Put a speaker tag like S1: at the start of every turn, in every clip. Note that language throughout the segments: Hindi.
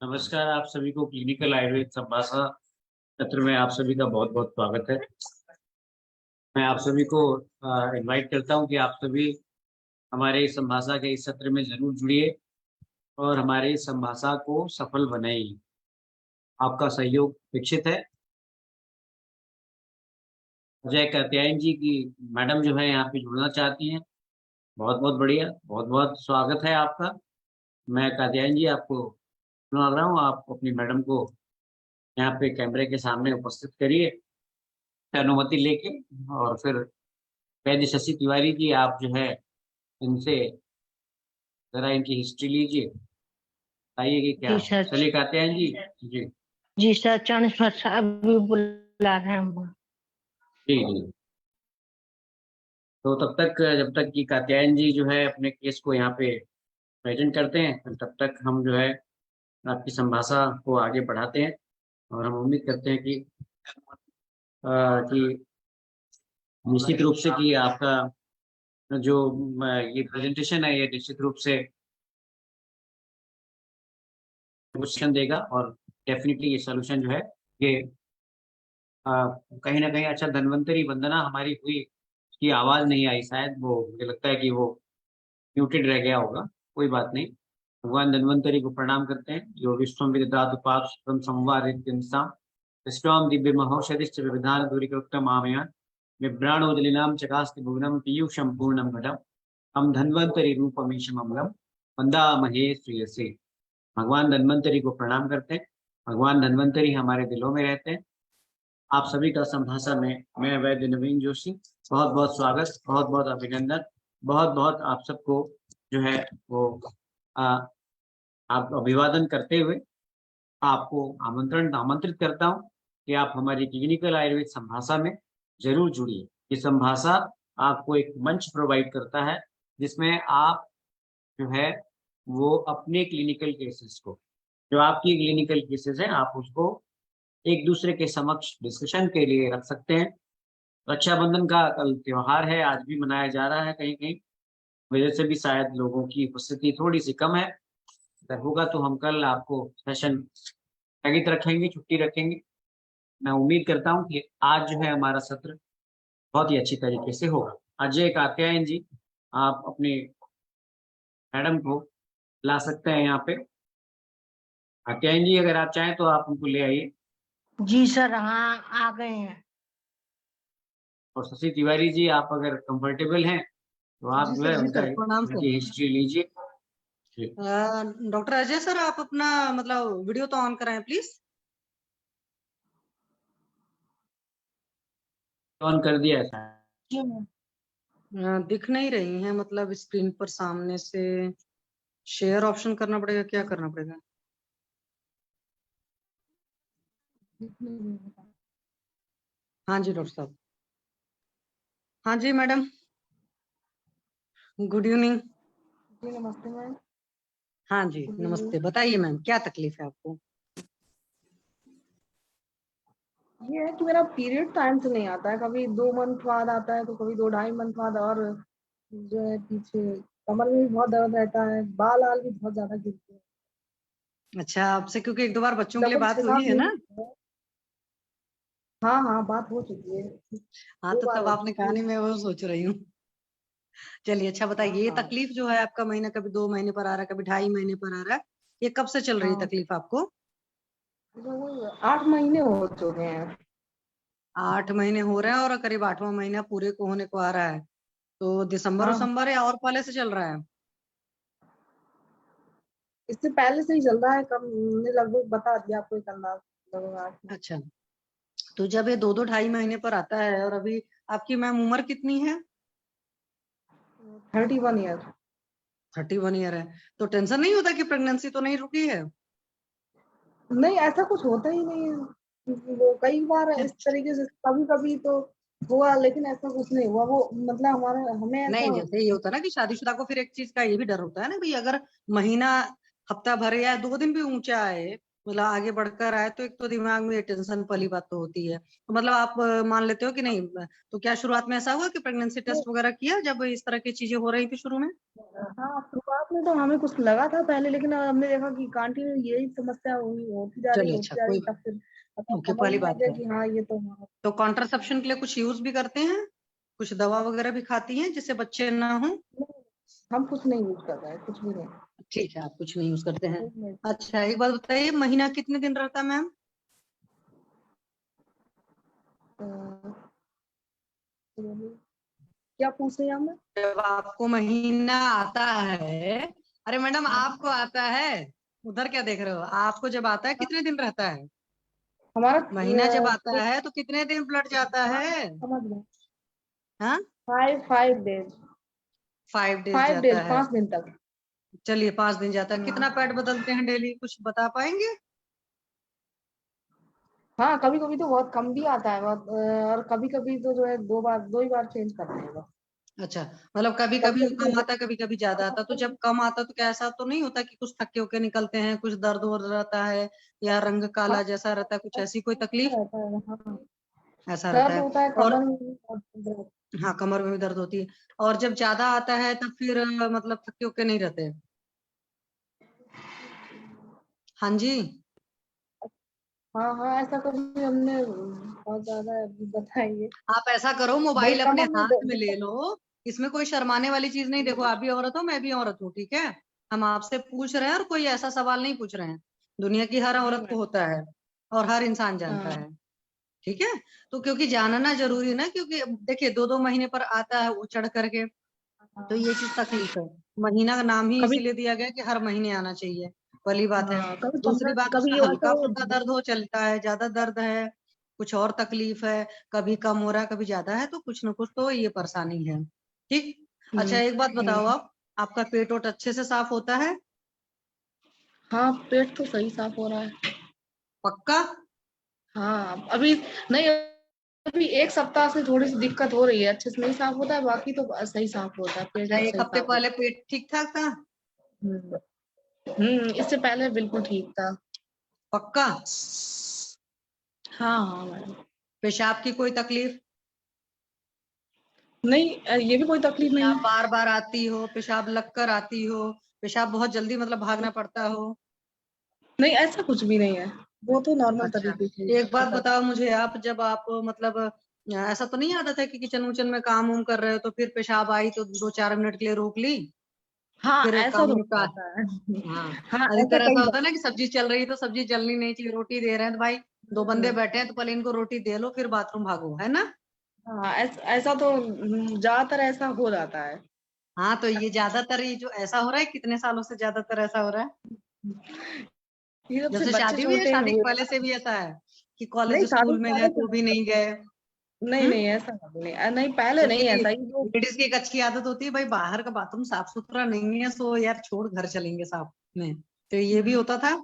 S1: नमस्कार। आप सभी को क्लिनिकल आयुर्वेद संभाषा सत्र में आप सभी का बहुत बहुत स्वागत है। मैं आप सभी को इनवाइट करता हूं कि आप सभी हमारे इस संभाषा के इस सत्र में जरूर जुड़िए और हमारे इस संभाषा को सफल बनाइए। आपका सहयोग अपेक्षित है। अजय कात्यायन जी की मैडम जो है यहाँ पे जुड़ना चाहती हैं। बहुत बहुत बढ़िया, बहुत बहुत स्वागत है आपका। मैं कात्यायन जी आपको सुना रहा हूँ। आप अपनी मैडम को यहाँ पे कैमरे के सामने उपस्थित करिए अनुमति लेके। और फिर वैद्य शशि तिवारी जी, आप जो है इनसे जरा इनकी हिस्ट्री लीजिए, बताइए कि क्या
S2: जी
S1: है।
S2: सर।
S1: चलिए कात्यायन जी। जी
S2: जी सर, चरण स्पर्श अभी बुला रहे हैं हम।
S1: जी जी। तो तब तक, जब तक कि कात्यायन जी जो है अपने केस को यहाँ पे प्रेजेंट करते हैं, तब तक हम जो है आपकी संभाषा को आगे बढ़ाते हैं। और हम उम्मीद करते हैं कि निश्चित रूप से कि आपका जो ये प्रेजेंटेशन है, ये निश्चित रूप से सोल्यूशन देगा। और डेफिनेटली ये सोल्यूशन जो है ये अ, कहीं ना कहीं। अच्छा, धन्वंतरी वंदना हमारी हुई, उसकी आवाज नहीं आई शायद। वो मुझे लगता है कि वो म्यूटेड रह गया होगा। कोई बात नहीं। भगवान धन्वंतरी को प्रणाम करते हैं जो विश्वम विदधातु पाप संवारित्य विश्वाम दिव्य महौषधिश्च विविधान दूरीकृत्यम आमया विभ्राणोदलिनाम चकास्ति भुवनम पीयूषम पूर्णम घटम हम धन्वंतरि रूपमीशम अम्लम वंदामहे श्रेयसे। भगवान धन्वंतरी को प्रणाम करते हैं। भगवान धन्वंतरी हमारे दिलों में रहते हैं। आप सभी का संभाषा में मैं वैद्य नवीन जोशी बहुत बहुत स्वागत, बहुत बहुत अभिनंदन, बहुत बहुत आप सबको जो है वो आ, आप अभिवादन करते हुए आपको आमंत्रित करता हूं कि आप हमारी क्लिनिकल आयुर्वेद संभाषा में जरूर जुड़िए। ये संभाषा आपको एक मंच प्रोवाइड करता है जिसमें आप जो है वो अपने क्लिनिकल केसेस को, जो आपकी क्लिनिकल केसेस हैं, आप उसको एक दूसरे के समक्ष डिस्कशन के लिए रख सकते हैं। रक्षाबंधन का कल त्योहार है, आज भी मनाया जा रहा है। कहीं कहीं वजह से भी शायद लोगों की उपस्थिति थोड़ी सी कम है। अगर होगा तो हम कल आपको सेशन स्थगित रखेंगे, छुट्टी रखेंगे। मैं उम्मीद करता हूँ कि आज जो है हमारा सत्र बहुत ही अच्छी तरीके से होगा। अजय कात्यायन जी, आप अपने मैडम को ला सकते हैं यहाँ पे। कात्यायन जी, अगर आप चाहें तो आप उनको ले आइए।
S2: जी सर, हाँ आ गए हैं।
S1: और शशि तिवारी जी, आप अगर कंफर्टेबल हैं तो आप
S3: जी
S1: जो
S3: सर,
S1: है
S3: जी सर, प्रणाम सर।
S1: उनकी हिस्ट्री लीजिए। जी,
S3: डॉक्टर अजय सर, आप अपना मतलब वीडियो तो ऑन कराएं प्लीज।
S1: ऑन कर दिया है।
S2: जी मैम।
S3: दिख नहीं रही हैं, मतलब स्क्रीन पर सामने से शेयर ऑप्शन करना पड़ेगा, क्या करना पड़ेगा? हाँ जी डॉक्टर साहब। हाँ जी मैडम, गुड इवनिंग।
S4: जी नमस्ते मैम।
S3: हाँ जी नमस्ते, बताइए मैम क्या तकलीफ है आपको?
S4: ये है कि मेरा पीरियड टाइम से नहीं आता है, कभी 2 मंथ बाद आता है तो कभी 2 ढाई मंथ बाद। और जो है पीछे कमर में भी बहुत दर्द रहता है, बाल आल भी बहुत ज्यादा गिरते हैं।
S3: अच्छा, आपसे क्योंकि एक दो बार बच्चों के लिए
S4: लगभग
S3: बात
S4: छह
S3: हुई
S4: सात
S3: है ना?
S4: महीने हाँ हाँ, बात हो चुकी है।
S3: हाँ,
S4: 2 बार
S3: तब
S4: हो
S3: आपने
S4: चुकी
S3: कहा
S4: है।
S3: नहीं, मैं वो सोच रही हूँ। चलिए अच्छा
S4: हाँ
S3: बताइए, ये
S4: हाँ
S3: तकलीफ जो है आपका महीना कभी 2 महीने पर आ रहा है, कभी 2.5 महीने पर आ रहा है, ये कब से चल रही है
S4: हाँ,
S3: तकलीफ आपको?
S4: लगभग 8 महीने हो चुके हैं।
S3: 8 महीने हो रहे हैं और करीब 8वां महीना पूरे को होने को आ रहा है। तो दिसंबर
S4: हाँ,
S3: उसंबर या और पहले से चल रहा है?
S4: इससे पहले से ही चल रहा है। कम ने लगभग बता दिया आपको एक अंदाज, लगभग 8।
S3: अच्छा, तो जब ये 2-2 ढाई महीने पर आता है, और अभी आपकी मैम उम्र कितनी है?
S4: 31 ईयर।
S3: 31 ईयर है। तो टेंशन नहीं होता कि प्रेगनेंसी तो नहीं रुकी है?
S4: नहीं, ऐसा कुछ होता ही नहीं है। वो कई बार इस तरीके से कभी कभी तो हुआ, लेकिन ऐसा कुछ नहीं हुआ। वो मतलब हमारे हमें ऐसा
S3: नहीं, जैसे ये होता है ना कि शादीशुदा को फिर एक चीज का ये भी डर होता है ना भाई, अगर महीना हफ्ता भर या 2 दिन भी ऊंचा आए मतलब आगे बढ़कर आए तो एक तो दिमाग में टेंशन पहली बात तो होती है। तो मतलब आप मान लेते हो कि नहीं? तो क्या शुरुआत में ऐसा हुआ कि प्रेगनेंसी टेस्ट वगैरह किया जब इस तरह की चीजें हो रही थी शुरू में?
S4: हाँ, शुरुआत में तो हमें कुछ लगा था पहले, लेकिन हमने देखा कि कंटिन्यू यही समस्या होती जा रही
S3: चलिए,
S4: होती
S3: अच्छा,
S4: जा रही,
S3: कोई
S4: तब फिर
S3: ओके,
S4: समझ
S3: पहली
S4: में आ
S3: बात
S4: गया
S3: है।
S4: कि हाँ ये तो हाँ।
S3: तो कॉन्ट्रासेप्शन के लिए कुछ यूज भी करते हैं? कुछ दवा वगैरह भी खाती हैं जिससे बच्चे ना हो?
S4: हम कुछ नहीं यूज कर रहे हैं, कुछ भी नहीं।
S3: ठीक है, आप कुछ नहीं यूज करते हैं।
S4: कुछ नहीं।
S3: अच्छा, एक बात बताइए, महीना कितने दिन रहता है मैम?
S4: क्या पूछ रही हैं हमें?
S3: जब आपको महीना आता है, अरे मैडम आपको आता है, उधर क्या देख रहे हो? आपको जब आता है कितने दिन रहता है?
S4: हमारा
S3: महीना जब आता है तो कितने दिन ब्लड जाता
S4: हाँ,
S3: है?
S4: समझ गए।
S3: हाँ,
S4: 5 डेज
S3: 5 डेज
S4: 5 डेज
S3: जाता है।
S4: 5 दिन तक।
S3: चलिए, 5 दिन जाता है। कितना पैड बदलते हैं डेली, कुछ बता पाएंगे?
S4: हाँ, कभी कभी तो बहुत कम भी आता है बहुत, और कभी कभी तो जो है 2 ही बार चेंज करते हैं बस।
S3: अच्छा, मतलब कभी
S4: कभी
S3: कभी
S4: कभी
S3: कम
S4: तो
S3: आता है, कभी कभी ज्यादा आता है। तो जब कम आता है तो क्या ऐसा तो नहीं होता कि कुछ थके होके निकलते हैं, कुछ दर्द वर्द रहता है, या रंग
S4: हाँ,
S3: काला जैसा रहता है, कुछ ऐसी कोई तकलीफ?
S4: रहता है हाँ।
S3: ऐसा रहता
S4: दर्द
S3: है।
S4: होता है
S3: और
S4: कमर में भी और दर्द।
S3: हाँ, कमर में भी दर्द होती है। और जब ज्यादा आता है तब फिर मतलब थके होके नहीं रहते? हाँ जी।
S4: हाँ हाँ, ऐसा कभी हमने बहुत ज्यादा बताइए।
S3: आप ऐसा करो,
S4: वही
S3: मोबाइल अपने
S4: कमर में
S3: हाथ में ले लो। इसमें कोई शर्माने वाली चीज नहीं। देखो, आप भी औरत हो, मैं भी औरत हूँ, ठीक है? हम आपसे पूछ रहे हैं और कोई ऐसा सवाल नहीं पूछ रहे हैं। दुनिया की हर
S4: जी
S3: औरत को
S4: मैम।
S3: होता है और हर इंसान जानता
S4: हाँ
S3: है, ठीक है? तो क्योंकि जानना जरूरी है ना, क्योंकि देखिए 2-2 महीने पर आता है वो चढ़ करके, तो
S4: हाँ।
S3: ये चीज तकलीफ है। महीना का नाम ही
S4: कभी
S3: इसीलिए दिया गया कि हर महीने आना चाहिए, पहली बात है।
S4: हाँ, कभी
S3: दूसरी
S4: 15,
S3: बात,
S4: कभी
S3: उसका
S4: ये होता
S3: हल्का फुल्का
S4: है।
S3: दर्द हो चलता है, ज्यादा दर्द है, कुछ और तकलीफ है, कभी कम हो रहा है कभी ज्यादा है, तो कुछ ना कुछ तो ये परेशानी है, ठीक? अच्छा, एक बात बताओ,
S4: हम्म।
S3: आप आपका पेट वोट अच्छे से साफ होता है?
S4: हाँ, पेट तो सही साफ हो रहा है।
S3: पक्का?
S4: हाँ, अभी नहीं, अभी एक सप्ताह से थोड़ी सी दिक्कत हो रही है, अच्छे से नहीं साफ होता है, बाकी तो सही साफ होता है, पेट
S3: अच्छा,
S4: वेट
S3: एक
S4: सही
S3: हफ्ते
S4: साफ
S3: पहले
S4: होता
S3: पेट ठीक ठाक था?
S4: है। इससे पहले बिल्कुल ठीक था।
S3: पक्का?
S4: हाँ हाँ मैडम।
S3: पेशाब की कोई तकलीफ?
S4: नहीं, ये भी कोई तकलीफ नहीं
S3: पेशाब
S4: है।
S3: बार बार आती हो, पेशाब लगकर आती हो, पेशाब बहुत जल्दी मतलब भागना पड़ता हो?
S4: नहीं, ऐसा कुछ भी नहीं है, वो तो नॉर्मल
S3: अच्छा,
S4: तरीके से
S3: एक बात
S4: होता है।
S3: बताओ मुझे, आप जब आप मतलब ऐसा तो नहीं आदत है कि किचन उचन में काम उम कर रहे हो तो फिर पेशाब आई तो 2-4 मिनट के लिए रोक ली,
S4: हाँ,
S3: फिर
S4: ऐसा
S3: काम
S4: तो हो
S3: निपटा?
S4: जाता है।
S3: हाँ,
S4: हाँ, ऐसा
S3: अधिकतर ऐसा
S4: कई
S3: होता है
S4: बार।
S3: ना कि सब्जी चल रही है तो सब्जी जलनी नहीं चाहिए, रोटी दे रहे हैं तो भाई दो बंदे बैठे हैं तो पहले इनको रोटी दे लो फिर बाथरूम भागो, है ना?
S4: हाँ, ऐसा तो ज्यादातर ऐसा हो जाता है।
S3: हाँ, तो ये ज्यादातर, ये जो ऐसा हो रहा है, कितने सालों से ज्यादातर ऐसा हो रहा है?
S4: ये जब
S3: जब
S4: से
S3: से
S4: बच्चे
S3: शादी हुई है,
S4: छोटे
S3: शादी के
S4: हुए
S3: पहले
S4: ना।
S3: से भी ऐसा है कि कॉलेज
S4: नहीं, शादी
S3: स्कूल
S4: से
S3: में गए
S4: पहले
S3: तो
S4: से
S3: भी नहीं गए?
S4: नहीं नहीं, ऐसा कभी नहीं, नहीं पहले नहीं
S3: क्योंकि
S4: ऐसा ही जो।
S3: लेडीज की एक अच्छी आदत होती है, भाई बाहर का बाथरूम साफ सुथरा नहीं है सो यार छोड़, घर चलेंगे साफ में, तो ये भी होता था।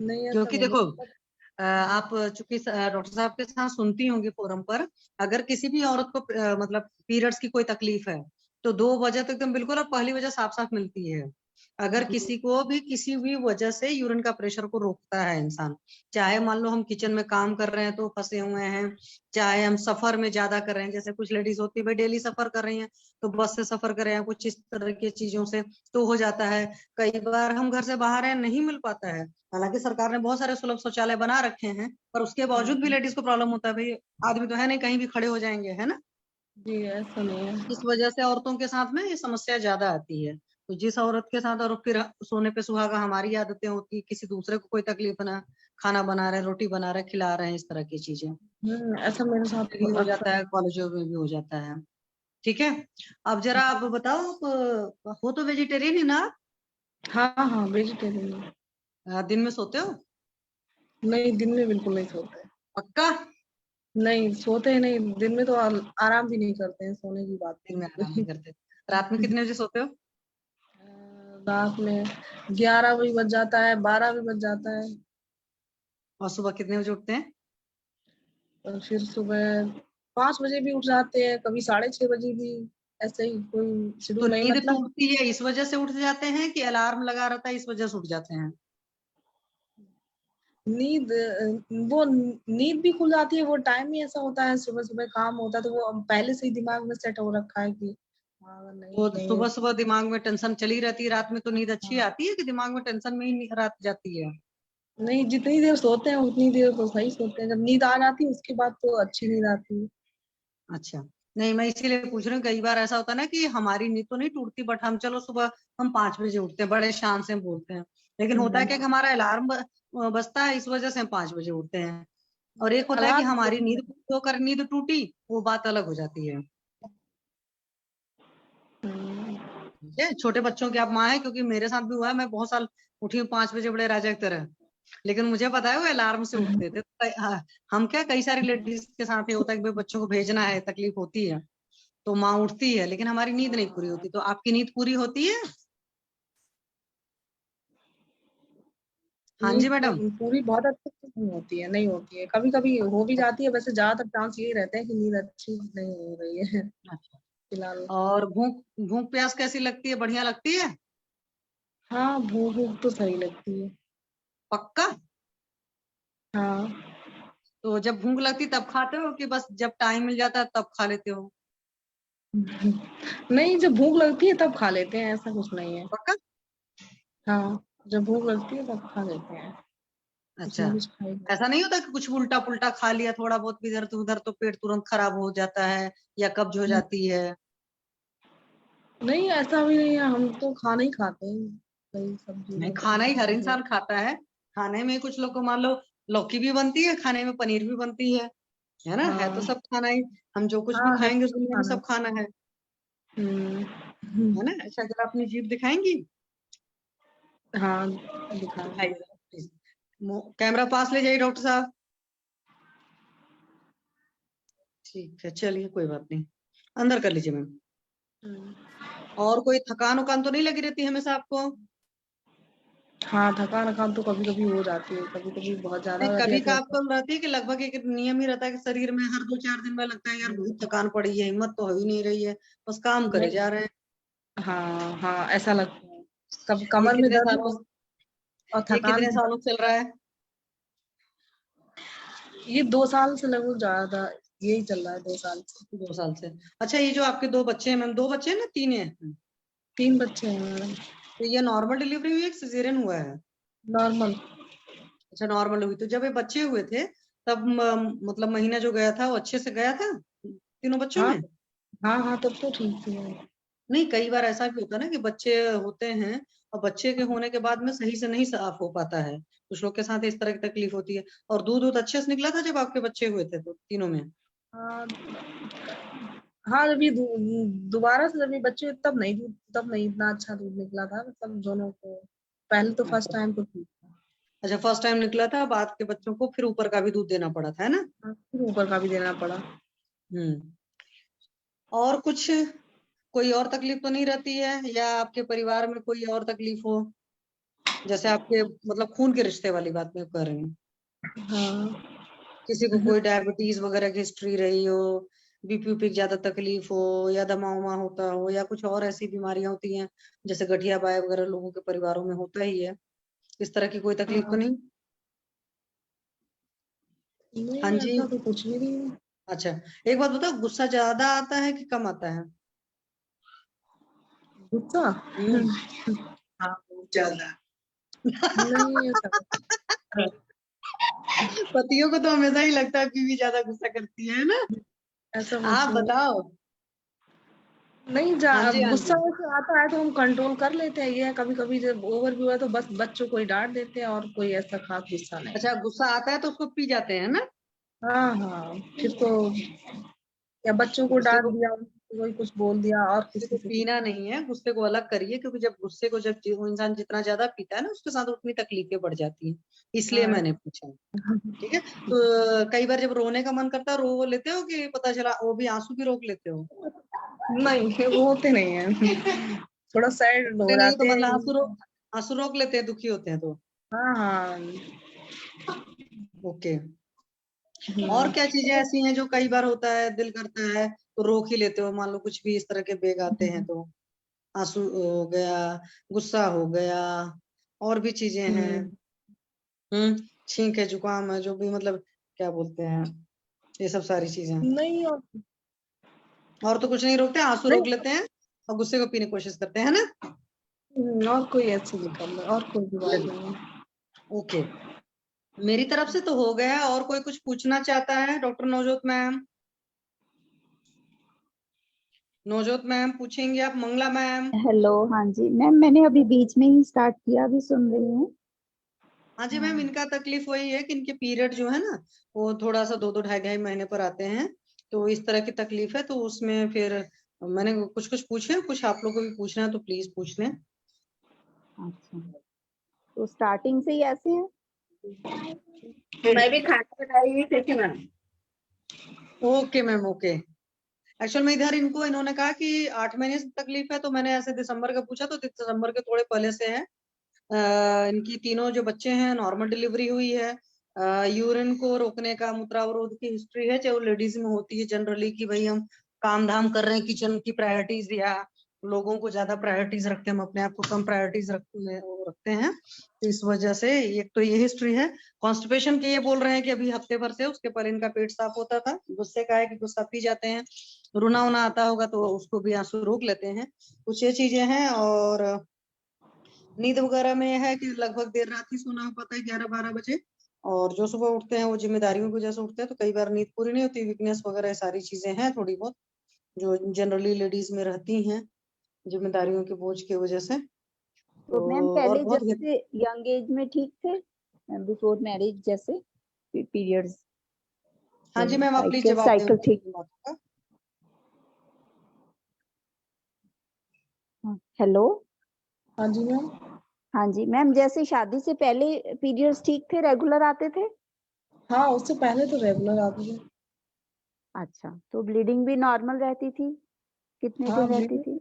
S4: नहीं, ऐसा
S3: क्योंकि
S4: नहीं
S3: देखो,
S4: है।
S3: आप चूंकि डॉक्टर साहब के साथ सुनती होंगी फोरम पर, अगर किसी भी औरत को मतलब पीरियड्स की कोई तकलीफ है तो 2 वजह तो एकदम बिल्कुल, और पहली वजह साफ साफ मिलती है। अगर
S4: जी।
S3: किसी को भी किसी भी वजह से यूरिन का प्रेशर को रोकता है इंसान, चाहे मान लो हम किचन में काम कर रहे हैं तो फंसे हुए हैं, चाहे हम सफर में ज्यादा कर रहे हैं, जैसे कुछ लेडीज होती है भाई डेली सफर कर रही हैं तो बस से सफर कर रहे हैं, कुछ इस तरह की चीजों से तो हो जाता है। कई बार हम घर से बाहर हैं, नहीं मिल पाता है, हालांकि सरकार ने बहुत सारे सुलभ शौचालय बना रखे हैं, पर उसके बावजूद भी लेडीज को प्रॉब्लम होता है, भाई आदमी तो है नहीं कहीं भी खड़े हो जाएंगे, है ना?
S4: जी, ऐसा नहीं है।
S3: इस वजह से औरतों के साथ में ये समस्या ज्यादा आती है। तो जिस औरत के साथ, और फिर सोने पे सुहागा हमारी आदतें होती है, किसी दूसरे को कोई तकलीफ ना, खाना बना रहे, रोटी बना रहे, खिला रहे हैं, इस तरह की चीजें
S4: ऐसा मेरे
S3: भी
S4: साथ
S3: हो जाता
S4: अक्सर।
S3: है, कॉलेजों में भी हो जाता है, ठीक है? अब जरा आप बताओ, आप हो तो वेजिटेरियन ही ना?
S4: हाँ हाँ, वेजिटेरियन।
S3: दिन में सोते हो?
S4: नहीं, दिन में बिल्कुल नहीं सोते।
S3: पक्का?
S4: नहीं सोते ही नहीं, दिन में तो आराम भी नहीं करते हैं, सोने की बात
S3: दिन में
S4: नहीं
S3: आराम नहीं
S4: होती।
S3: करते? रात में कितने बजे सोते हो?
S4: रात में 11 भी बज जाता है, 12 भी बज जाता है।
S3: और सुबह कितने बजे उठते हैं?
S4: और फिर सुबह 5 बजे भी उठ जाते हैं, कभी 6:30 बजे भी। ऐसे ही कोई
S3: तो
S4: शेड्यूल नहीं,
S3: नींद
S4: मतलब
S3: टूटती है इस वजह से उठ जाते हैं कि अलार्म लगा रहता है इस वजह से उठ जाते हैं?
S4: नींद वो नींद भी खुल जाती है, वो टाइम ही ऐसा होता है, सुबह सुबह काम होता है तो वो पहले से ही दिमाग में सेट हो रखा है कि हाँ अगर नहीं
S3: तो
S4: उठेंगे।
S3: सुबह सुबह दिमाग में टेंशन चली रहती है, रात में तो नींद अच्छी
S4: हाँ,
S3: आती है कि दिमाग में टेंशन में ही रात जाती है?
S4: नहीं जितनी देर सोते हैं उतनी देर तो सही सोते हैं, जब नींद आ जाती है उसके बाद तो अच्छी नींद आती है।
S3: अच्छा, नहीं मैं इसीलिए पूछ रही हूँ, कई बार ऐसा होता है ना कि हमारी नींद तो नहीं टूटती बट हम चलो सुबह हम 5 बजे उठते हैं, बड़े शान से हम बोलते हैं, लेकिन होता है
S4: हम्म,
S3: क्या कि हमारा अलार्म बजता है इस वजह से हम 5 बजे उठते हैं। और एक होता है कि
S4: अलार्म
S3: हमारी नींद पूरी होकर नींद टूटी, वो बात अलग हो जाती है। ठीक है, छोटे बच्चों की आप माँ है, क्योंकि मेरे साथ भी हुआ है, मैं बहुत साल उठी हूँ 5 बजे बड़े राजा की तरह, लेकिन मुझे पता है वो अलार्म से उठते थे। तो हम क्या, कई सारी लेडीज के साथ ये होता है कि भाई बच्चों को भेजना है, तकलीफ होती है तो माँ उठती है, लेकिन हमारी नींद नहीं पूरी होती। तो आपकी नींद पूरी होती है? हाँ जी
S4: नींद
S3: मैडम।
S4: पूरी बहुत अच्छे से नहीं होती है, नहीं होती है, कभी कभी हो भी जाती है, वैसे ज्यादातर चांस यही रहते हैं कि नींद अच्छी नहीं हो रही है
S3: अच्छा,
S4: फिलहाल।
S3: और भूख भूख प्यास कैसी लगती है, बढ़िया लगती है?
S4: हाँ भूख भूख तो सही लगती है।
S3: पक्का?
S4: हाँ
S3: तो जब भूख लगती तब खाते हो कि बस जब टाइम मिल जाता है तब खा लेते हो?
S4: नहीं जब भूख लगती है तब खा लेते हैं, ऐसा कुछ नहीं है।
S3: पक्का?
S4: हाँ जब भूख लगती है तब खा लेते हैं, कुछ
S3: अच्छा,
S4: ना कुछ खाएंगे।
S3: ऐसा नहीं होता कि कुछ उल्टा पुल्टा खा लिया थोड़ा बहुत भी इधर तो उधर तो पेट तुरंत खराब हो जाता है या कब्ज हो जाती है?
S4: नहीं ऐसा भी नहीं है, हम तो खाना ही खाते हैं, कई सब्जी
S3: नहीं,
S4: रोटी
S3: खाना ही हर
S4: जो।
S3: इंसान खाता है। खाने में कुछ लोग को मान लो लौकी भी बनती है, खाने में पनीर भी बनती है ना, है तो
S4: हाँ
S3: सब खाना ही। हम जो कुछ भी
S4: हाँ है
S3: खाएंगे उस
S4: तो
S3: दुनिया में
S4: खाना।
S3: सब खाना
S4: हम्म
S3: है ना। अच्छा, जरा अपनी जीभ दिखाएंगी?
S4: हाँ दिखाएंगे।
S3: दिखाइए जरा, प्लीज। कैमरा पास ले जाइए डॉक्टर साहब। ठीक है, चलिए कोई बात नहीं, अंदर कर लीजिए मैम।
S4: हम्म,
S3: और कोई थकान उकान तो नहीं लगी रहती हमेशा आपको?
S4: हाँ थकान थकान तो कभी कभी हो जाती है, कभी कभी बहुत ज्यादा
S3: नहीं,
S4: हो जाती है
S3: कभी का
S4: ऐसे।
S3: आपको रहती है कि लगभग एक नियम ही रहता है कि शरीर में हर 2-4 दिन में लगता है यार बहुत थकान पड़ी है, हिम्मत तो हो ही नहीं रही है, बस काम करे
S4: नहीं
S3: जा रहे हैं?
S4: हाँ हाँ ऐसा लगता है, कभी
S3: ये
S4: कमर में
S3: कितने
S4: दर्द
S3: सालों
S4: और
S3: ये
S4: थकान
S3: कितने
S4: भी।
S3: सालों से चल रहा है?
S4: ये 2 साल से लगभग ज्यादा यही चल रहा है, 2 साल से।
S3: 2 साल से। अच्छा, ये जो आपके 2 बच्चे हैं मैम, 2 बच्चे हैं ना 3 है?
S4: 3 बच्चे हैं मैडम।
S3: तो ये नॉर्मल डिलीवरी हुई है कि सिजेरियन हुआ है?
S4: नॉर्मल।
S3: अच्छा, नॉर्मल हुई। तो जब ये बच्चे हुए थे तब मतलब महीना जो गया था वो अच्छे से गया था तीनों बच्चों
S4: हाँ
S3: में?
S4: हाँ हाँ तब तो ठीक थी।
S3: नहीं, कई बार ऐसा भी होता है ना कि बच्चे होते हैं और बच्चे के होने के बाद में सही से नहीं साफ हो पाता है, कुछ लोग के साथ इस तरह की तकलीफ होती है। और दूध दूध अच्छे से निकला था जब आपके बच्चे हुए थे तो तीनों में?
S4: हाँ हाँ जब ये दोबारा से जब ये बच्चे हुए, तब नहीं इतना अच्छा दूध निकला था, मतलब दोनों को। पहले तो फर्स्ट
S3: अच्छा।
S4: टाइम तो ठीक था।
S3: अच्छा, फर्स्ट टाइम निकला था, बाद के बच्चों को फिर ऊपर का भी दूध देना पड़ा था, है ना?
S4: हाँ, फिर ऊपर का भी देना पड़ा।
S3: हम्म। और कुछ, कोई और तकलीफ तो नहीं रहती है, या आपके परिवार में कोई और तकलीफ हो, जैसे आपके मतलब खून के रिश्ते वाली बात मैं कर रही हूँ?
S4: हाँ
S3: किसी को कोई डायबिटीज वगैरह की हिस्ट्री रही हो, बीपी उपी की ज्यादा तकलीफ हो, या दमा उमा होता हो, या कुछ और ऐसी बीमारियां होती हैं जैसे गठिया बाय वगैरह लोगों के परिवारों में होता ही है, इस तरह की कोई तकलीफ तो
S4: हाँ
S3: नहीं? हाँ
S4: नहीं
S3: जी।
S4: ऐसा तो कुछ भी नहीं है।
S3: अच्छा, एक बात बताओ, गुस्सा ज्यादा आता है कि कम आता है?
S4: गुस्सा
S3: हम्म। हाँ, बहुत ज्यादा।
S4: नहीं ऐसा
S3: पतियों को तो हमेशा ही लगता है बीवी ज्यादा गुस्सा करती है ना?
S4: ऐसा
S3: आप
S4: कुछ
S3: बताओ।
S4: नहीं।
S3: हाँ जी, हाँ
S4: गुस्सा
S3: जी।
S4: वैसे आता है तो हम कंट्रोल कर लेते हैं, ये है कभी कभी जब ओवर भी हुआ तो बस बच्चों को ही डांट देते हैं, और कोई ऐसा खास गुस्सा नहीं।
S3: अच्छा, गुस्सा आता है तो उसको पी जाते हैं ना?
S4: हाँ हाँ फिर तो, या बच्चों को
S3: गुस्से
S4: डांट
S3: को
S4: दिया, कोई कुछ बोल दिया, और
S3: गुस्से
S4: किसी
S3: को
S4: से कुछ।
S3: पीना नहीं है, गुस्से को अलग करिए, क्योंकि जब गुस्से को जब वो इंसान जितना ज्यादा पीता है ना उसके साथ उतनी तकलीफें बढ़ जाती हैं, इसलिए
S4: हाँ
S3: मैंने पूछा। ठीक है, तो कई बार जब रोने का मन करता है रो वो लेते हो कि पता चला वो भी आंसू भी रोक लेते हो?
S4: नहीं वो होते नहीं है, थोड़ा सैड
S3: रोते
S4: हो
S3: नहीं तो
S4: जाते
S3: मतलब
S4: हैं।
S3: आंसू रोक लेते हैं दुखी होते हैं तो?
S4: हाँ हाँ
S3: ओके। और क्या चीजें ऐसी हैं जो कई बार होता है दिल करता है तो रोक ही लेते हो, मान लो कुछ भी इस तरह के वेग आते हैं तो आंसू हो गया, गुस्सा हो गया, और भी चीजें हैं, छींक है, जुकाम है, जो भी मतलब क्या बोलते हैं, ये सब सारी चीजें।
S4: नहीं
S3: और तो कुछ नहीं रोकते, आंसू रोक लेते हैं और गुस्से को पीने की कोशिश करते हैं ना।
S4: और कोई ऐसी दिक्कत नहीं, और कोई भी बात नहीं है।
S3: ओके, मेरी तरफ से तो हो गया। और कोई कुछ पूछना चाहता है? Doctor Navjot ma'am, Navjot ma'am पूछेंगे आप? मंगला मैम?
S5: हेलो, हाँ जी मैम, मैंने अभी बीच में ही स्टार्ट किया, अभी सुन रही हूँ।
S3: हाँ जी मैम, इनका तकलीफ वही है कि इनके पीरियड जो है ना वो थोड़ा सा 2-2 ढाई महीने पर आते हैं, तो इस तरह की तकलीफ है। तो उसमें फिर मैंने कुछ कुछ पूछे, कुछ आप लोगों को भी पूछना है तो प्लीज पूछ लें।
S5: अच्छा, तो स्टार्टिंग से ही ऐसे हैं?
S2: मैं भी खाना बना रही थी ma'am.
S3: Okay ma'am, okay. Actual में इधर इन्होंने कहा कि 8 महीने से तकलीफ है, तो मैंने ऐसे दिसंबर का पूछा तो दिसंबर के थोड़े पहले से है। इनकी तीनों जो बच्चे हैं नॉर्मल डिलीवरी हुई है। यूरिन को रोकने का, मूत्रावरोध की हिस्ट्री है, चाहे वो लेडीज में होती है जनरली कि भाई हम काम धाम कर रहे हैं, किचन की प्रायोरिटीज या लोगों को ज्यादा प्रायोरिटीज रखते हैं, हम अपने आप को कम प्रायोरिटीज रखते हैं, तो इस वजह से एक तो ये हिस्ट्री है। कॉन्स्टिपेशन के ये बोल रहे हैं कि अभी हफ्ते भर से, उसके पहले इनका पेट साफ होता था। गुस्से का है कि गुस्सा पी जाते हैं, रोना वोना आता होगा तो उसको भी आंसू रोक लेते हैं, कुछ ये चीजें हैं। और नींद वगैरह में है कि लगभग देर रात ही सोना हो पाता है, 11-12 बजे, और जो सुबह उठते हैं वो जिम्मेदारियों की वजह से उठते हैं, तो कई बार नींद पूरी नहीं होती, वीकनेस वगैरह सारी चीजें हैं थोड़ी बहुत जो जनरली लेडीज में रहती हैं जिम्मेदारियों के बोझ की वजह से।
S5: तो मैम
S3: तो और
S5: पहले
S3: बहुत
S5: जैसे यंग एज में ठीक थे, बिफोर मैरिज जैसे पीरियड्स?
S3: हाँ जी मैम, आप प्लीज जवाब दें
S5: साइकिल ठीक?
S3: बातों का।
S5: हेलो,
S4: हाँ जी मैम।
S5: हाँ जी मैम, जैसे शादी से पहले पीरियड्स ठीक थे, रेगुलर आते थे?
S4: हाँ, उससे पहले तो रेगुलर आती है।
S5: अच्छा, तो ब्लीडिंग भी नॉर्मल रहती थी? कितने
S4: हाँ,
S5: दिन रहती थी?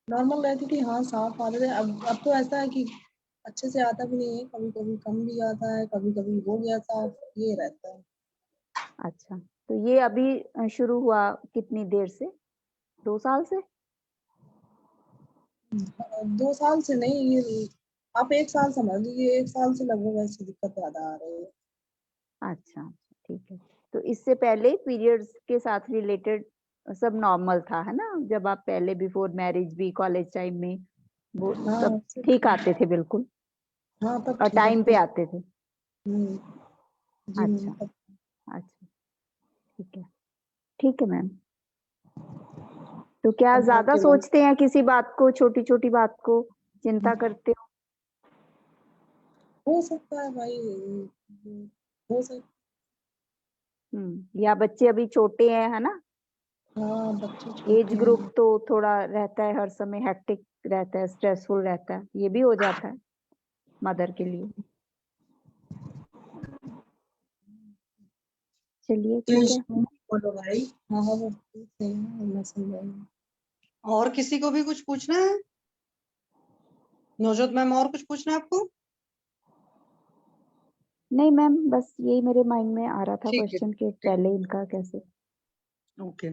S4: नॉर्मल रहती थी, हाँ, साफ आते थे। अब तो ऐसा है कि अच्छे से आता भी नहीं है, कभी कभी कम भी आता है, कभी कभी हो गया साफ, ये रहता है।
S5: अच्छा, तो ये अभी शुरू हुआ कितनी देर से? 2 साल से?
S4: 2 साल से नहीं, ये आप 1 साल समझ लीजिए, 1 साल से लगभग ऐसी दिक्कत ज्यादा आ रही है।
S5: अच्छा, ठीक है। तो इससे पहले पीरियड्स के साथ रिलेटेड सब नॉर्मल था, है ना? जब आप पहले बिफोर मैरिज भी कॉलेज टाइम में वो
S4: हाँ,
S5: सब ठीक आते थे बिल्कुल,
S4: हाँ, तब
S5: और
S4: ठीक
S5: टाइम पे
S4: है।
S5: आते थे?
S4: जी
S5: अच्छा,
S4: तब
S5: अच्छा, ठीक है मैम। तो क्या
S4: तब
S5: ज्यादा
S4: आपके बाद
S5: सोचते हैं किसी बात को, छोटी-छोटी बात को चिंता करते हो?
S4: हो सकता है भाई, हो सकता।
S5: या बच्चे अभी छोटे हैं, है ना?
S4: हाँ, बच्चे
S5: एज
S4: छोटे
S5: ग्रुप
S4: हैं।
S5: तो थोड़ा रहता है, हर समय हेक्टिक रहता है, स्ट्रेसफुल रहता है, ये भी हो जाता है मदर के लिए। चलिए, ठीक है।
S4: बोलो भाई। हाँ, हाँ, वो ठीक है, मैं समझ रही हूँ।
S3: और किसी को भी कुछ पूछना है? नवजोत मैम, और कुछ पूछना है आपको?
S5: नहीं मैम, बस यही मेरे माइंड में आ रहा था
S3: ठीक है,
S5: क्वेश्चन के
S3: ठीक।
S5: पहले इनका कैसे।
S3: ओके,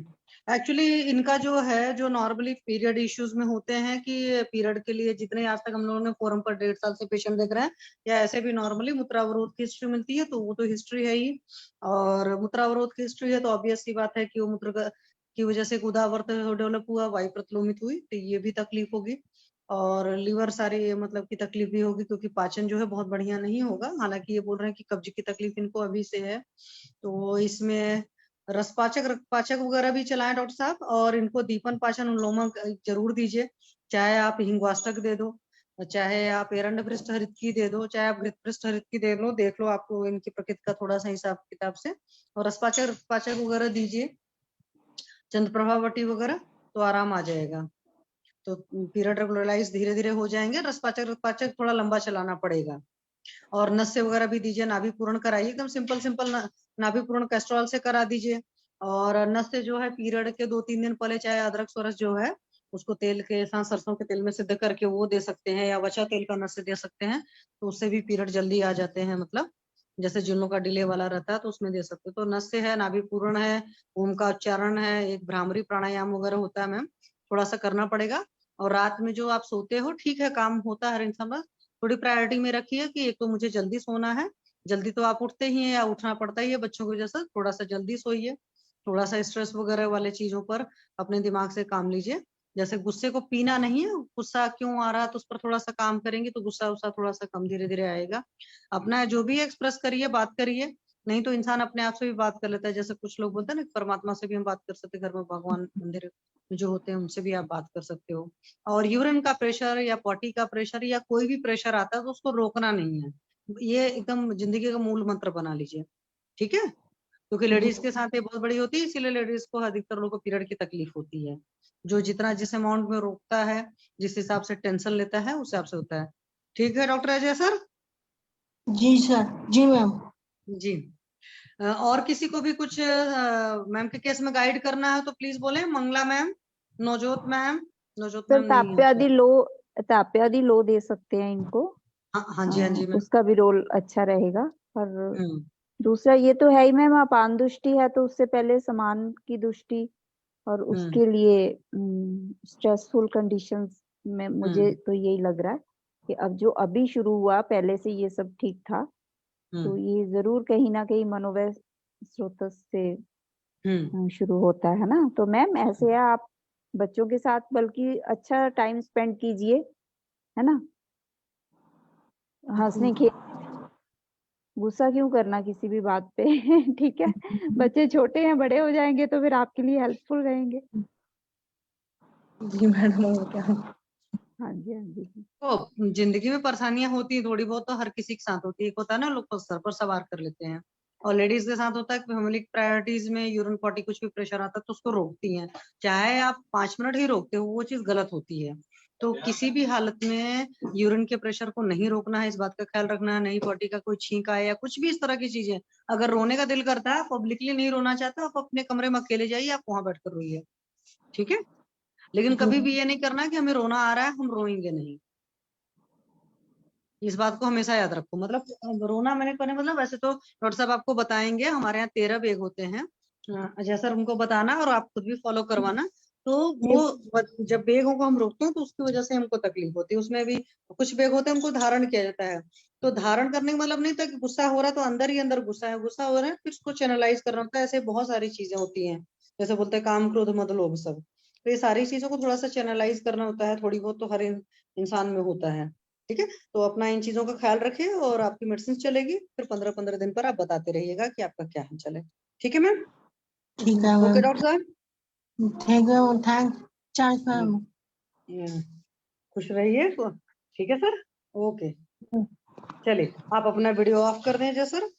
S3: एक्चुअली इनका जो है, जो नॉर्मली पीरियड इश्यूज में होते हैं कि पीरियड के लिए जितने आज तक हम लोगों ने फोरम पर 1.5 साल से पेशेंट देख रहे हैं, या ऐसे भी नॉर्मली मूत्रावरोध की हिस्ट्री मिलती है, तो वो तो हिस्ट्री है ही। और मूत्रावरोध की हिस्ट्री है तो ऑब्वियस सी बात है कि वो मूत्र की वजह से गुदावर्त डेवलप हुआ, वायु प्रतलोमित हुई, तो ये भी तकलीफ होगी। और लीवर सारी मतलब की तकलीफ भी होगी, क्योंकि पाचन जो है बहुत बढ़िया नहीं होगा। हालांकि ये बोल रहे हैं कि कब्ज की तकलीफ इनको अभी से है, तो इसमें रसपाचक रक्तपाचक वगैरह भी चलाएं डॉक्टर साहब, और इनको दीपन पाचन अनुलोम जरूर दीजिए। चाहे आप हिंगवाष्टक दे दो, चाहे आप एरंड पृष्ठ हरितकी दे दो, चाहे आप घृत पृष्ठ हरितकी दे लो, देख लो आपको इनकी प्रकृति का थोड़ा सा हिसाब किताब से। और रसपाचक रक्तपाचक वगैरह दीजिए, चंद्रप्रभावटी वगैरह, तो आराम आ जाएगा। तो पीरियड रेगुलराइज धीरे धीरे हो जाएंगे। रसपाचक रक्तपाचक थोड़ा लंबा चलाना पड़ेगा। और नस्य वगैरह भी दीजिए, नाभि पूर्ण कराइए, एकदम सिंपल सिंपल नाभि पूर्ण कैस्ट्रॉल से करा दीजिए। और नस्य जो है पीरियड के 2-3 दिन पहले चाहे अदरक सोरस जो है उसको तेल के साथ, सरसों के तेल में सिद्ध करके वो दे सकते हैं, या वचा तेल का नस्य दे सकते हैं, तो उससे भी पीरियड जल्दी आ जाते हैं मतलब। जैसे जिन लोगों का डिले वाला रहता है तो उसमें दे सकते हो। तो नस्य है, नाभि पूर्ण है, ओम का उच्चारण है, एक भ्रामरी प्राणायाम वगैरह होता है मैम, थोड़ा सा करना पड़ेगा। और रात में जो आप सोते हो, ठीक है, काम होता है हर इंसान, बस थोड़ी प्रायोरिटी में रखिए कि एक तो मुझे जल्दी सोना है, जल्दी तो आप उठते ही हैं या उठना पड़ता ही है बच्चों की वजह से, थोड़ा सा जल्दी सोइए, थोड़ा सा स्ट्रेस वगैरह वाले चीजों पर अपने दिमाग से काम लीजिए। जैसे गुस्से को पीना नहीं है, गुस्सा क्यों आ रहा है तो उस पर थोड़ा सा काम करेंगे तो गुस्सा उस्सा थोड़ा सा कम धीरे धीरे आएगा। अपना जो भी एक्सप्रेस करिए, बात करिए, नहीं तो इंसान अपने आप से भी बात कर लेता है। जैसे कुछ लोग बोलते हैं ना, परमात्मा से भी हम बात कर सकते हैं, घर में भगवान मंदिर में जो होते हैं उनसे भी आप बात कर सकते हो। और यूरिन का प्रेशर या पॉटी का प्रेशर या कोई भी प्रेशर आता है तो उसको रोकना नहीं है, ये एकदम जिंदगी का मूल मंत्र बना लीजिए, ठीक है। क्योंकि लेडीज के साथ ये बहुत बड़ी होती है, इसीलिए लेडीज को अधिकतर लोगों को पीरियड की तकलीफ होती है। जो जितना जिस अमाउंट में रोकता है, जिस हिसाब से टेंशन लेता है, उस हिसाब से होता है। ठीक है डॉक्टर अजय सर?
S2: जी सर, जी मैम।
S3: जी। और किसी को भी कुछ मैम के केस में गाइड करना है तो प्लीज बोले। Mangala ma'am, Navjot ma'am, Navjot
S5: sir
S3: ma'am नहीं है शायद।
S5: ताप्यादि लो दे सकते हैं इनको।
S3: हाँ हाँ जी, हाँ जी मैम।
S5: उसका भी रोल अच्छा रहेगा। और
S3: हम्म
S5: दूसरा ये तो है ही मैम, अपान दृष्टि है तो उससे पहले समान की दृष्टि, और उसके लिए स्ट्रेसफुल कंडीशंस में मुझे तो यही लग रहा है कि अब जो अभी शुरू हुआ, पहले से ये सब ठीक था, तो ये जरूर कहीं ना कहीं मनोवय स्रोत से शुरू होता है ना। तो मैम ऐसे है, आप बच्चों के साथ बल्कि अच्छा टाइम स्पेंड कीजिए, है ना, हंसने खेलने में, गुस्सा क्यों करना किसी भी बात पे ठीक है, बच्चे छोटे हैं, बड़े हो जाएंगे तो फिर आपके लिए हेल्पफुल रहेंगे।
S4: जी मैडम, और क्या।
S5: हाँ जी, हाँ जी।
S3: तो जिंदगी में परेशानियां होती है थोड़ी बहुत, तो हर किसी के साथ होती है। एक होता है ना, लोग तो सर पर सवार कर लेते हैं, और लेडीज के साथ होता है कि फैमिली प्रायोरिटीज में यूरिन पॉटी कुछ भी प्रेशर आता है तो उसको रोकती हैं। चाहे आप 5 मिनट ही रोकते हो, वो चीज गलत होती है। तो किसी भी हालत में यूरिन के प्रेशर को नहीं रोकना है, इस बात का ख्याल रखना है। नहीं पॉटी का कोई छींक आए या कुछ भी इस तरह की चीजें, अगर रोने का दिल करता है, पब्लिकली नहीं रोना चाहता, आप अपने कमरे में अकेले जाइए, आप वहां बैठकर रोइए, ठीक है। लेकिन कभी भी ये नहीं करना कि हमें रोना आ रहा है, हम रोएंगे नहीं। इस बात को हमेशा याद रखो। मतलब रोना मैंने कहने मतलब, वैसे तो डॉक्टर साहब आपको बताएंगे, हमारे यहाँ 13 बेग होते हैं। अजय सर उनको बताना और आप खुद भी फॉलो करवाना। तो वो जब बेगों को हम रोकते हैं तो उसकी वजह से हमको तकलीफ होती है। उसमें भी कुछ बेग होते हैं, हमको धारण किया जाता है। तो धारण करने का मतलब नहीं था कि गुस्सा हो रहा है तो अंदर ही अंदर गुस्सा है, गुस्सा हो रहा है फिर उसको चैनलाइज करना होता है। ऐसे बहुत सारी चीजें होती हैं, जैसे बोलते हैं काम क्रोध मद लोभ सब। तो ये सारी चीजों को थोड़ा सा चैनलाइज करना होता है, थोड़ी बहुत तो हर इंसान में होता है, ठीक है। तो अपना इन चीजों का ख्याल रखिए और आपकी मेडिसिन चलेगी, फिर 15-15 दिन पर आप बताते रहिएगा कि आपका क्या है चले, ठीक है मैम?
S2: ठीक है
S3: ओके
S2: मैम।
S3: डॉक्टर साहब,
S2: थैंक यू, थैंक्स मैम।
S3: खुश रहिए, ठीक है सर, ओके। चलिए आप अपना वीडियो ऑफ कर दें जय सर।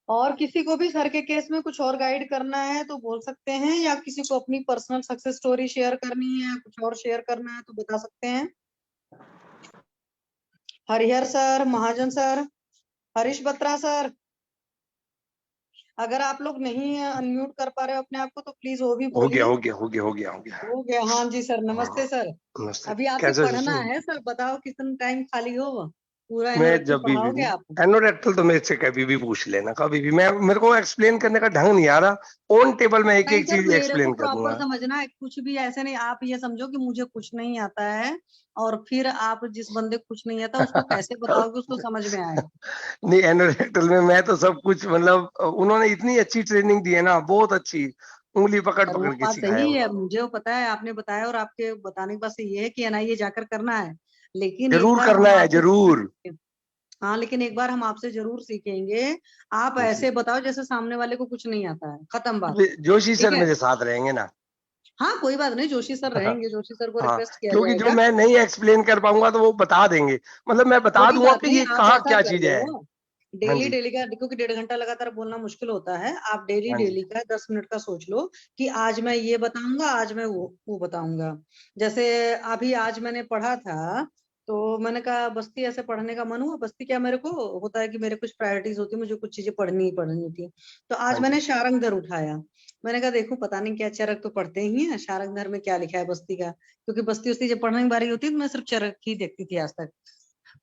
S3: और किसी को भी सर के केस में कुछ और गाइड करना है तो बोल सकते हैं, या किसी को अपनी पर्सनल सक्सेस स्टोरी शेयर करनी है, कुछ और शेयर करना है तो बता सकते हैं। हरिहर सर, महाजन सर, हरीश बत्रा सर, अगर आप लोग नहीं अनम्यूट कर पा रहे हो अपने आप को तो प्लीज वो भी बोलिए।
S6: हो गया।
S3: हो गया, हाँ जी सर, नमस्ते सर।
S6: नमस्ते।
S3: अभी आपसे
S6: कैसे
S3: पढ़ना है सर, बताओ कितना टाइम खाली हो, पूरा
S6: मैं
S3: एनोरेक्टल
S6: जब भी
S3: पढ़ाओगे आप?
S6: एनोरेक्टल तो मेरे से कभी भी पूछ लेना, कभी भी। मैं मेरे को एक्सप्लेन करने का ढंग नहीं आ रहा, ऑन टेबल में एक
S3: नहीं
S6: एक
S3: सर,
S6: चीज
S3: मेरे को
S6: एक्सप्लेन कर
S3: प्रॉपर
S6: दूंगा।
S3: समझना है, कुछ भी ऐसे नहीं। आप ये समझो कि मुझे कुछ नहीं आता है, और फिर आप जिस बंदे को कुछ नहीं आता उसको कैसे बताओगे उसको समझ में आए।
S6: नहीं, एनोरेक्टल में मैं तो सब कुछ, मतलब उन्होंने इतनी अच्छी ट्रेनिंग दी है ना, बहुत अच्छी, उंगली पकड़
S3: और वो
S6: पकड़ के
S3: बात
S6: सिखाया
S3: सही
S6: वो।
S3: है, मुझे वो पता है, आपने बताया, और आपके बताने के बाद से ये है कि एनआईए जाकर करना है। लेकिन एक
S6: जरूर
S3: बार
S6: करना
S3: हम
S6: है,
S3: आपसे,
S6: जरूर।
S3: हाँ लेकिन एक बार हम आपसे जरूर सीखेंगे। आप
S6: जी।
S3: ऐसे बताओ जैसे सामने वाले को कुछ नहीं आता है, खत्म बात,
S6: जोशी
S3: ठीक
S6: सर
S3: है।
S6: मेरे साथ रहेंगे ना।
S3: हाँ कोई बात नहीं, जोशी सर रहेंगे, जोशी सर को
S6: हाँ,
S3: रिक्वेस्ट किया
S6: क्योंकि जो
S3: जाएगा।
S6: मैं नहीं एक्सप्लेन कर पाऊंगा तो वो बता देंगे, मतलब मैं बता
S3: कोई
S6: दूंगा
S3: बात
S6: कि
S3: नहीं,
S6: ये
S3: आप
S6: कहाँ
S3: ऐसा
S6: क्या
S3: कर
S6: चीज
S3: लो,
S6: है। हाँ
S3: डेली
S6: जी,
S3: डेली का, क्योंकि 1.5 घंटा लगातार बोलना मुश्किल होता है। आप डेली
S6: हाँ जी।
S3: डेली का 10 मिनट का सोच लो कि आज मैं ये बताऊंगा, आज मैं वो बताऊंगा। जैसे अभी आज मैंने पढ़ा था, तो मैंने कहा बस्ती ऐसे पढ़ने का मन हुआ। बस्ती क्या, मेरे को होता है कि मेरे कुछ प्रायोरिटीज होती है, मुझे कुछ चीजें पढ़नी ही पढ़नी थी। तो आज
S6: हाँ
S3: मैंने
S6: जी।
S3: शारंगधर उठाया। मैंने कहा देखो, पता नहीं क्या चरक तो पढ़ते ही हैं, शारंगधर में क्या लिखा है बस्ती का। क्योंकि बस्ती उस्ती जब पढ़ने की बारी होती है तो मैं सिर्फ चरक ही देखती थी आज तक।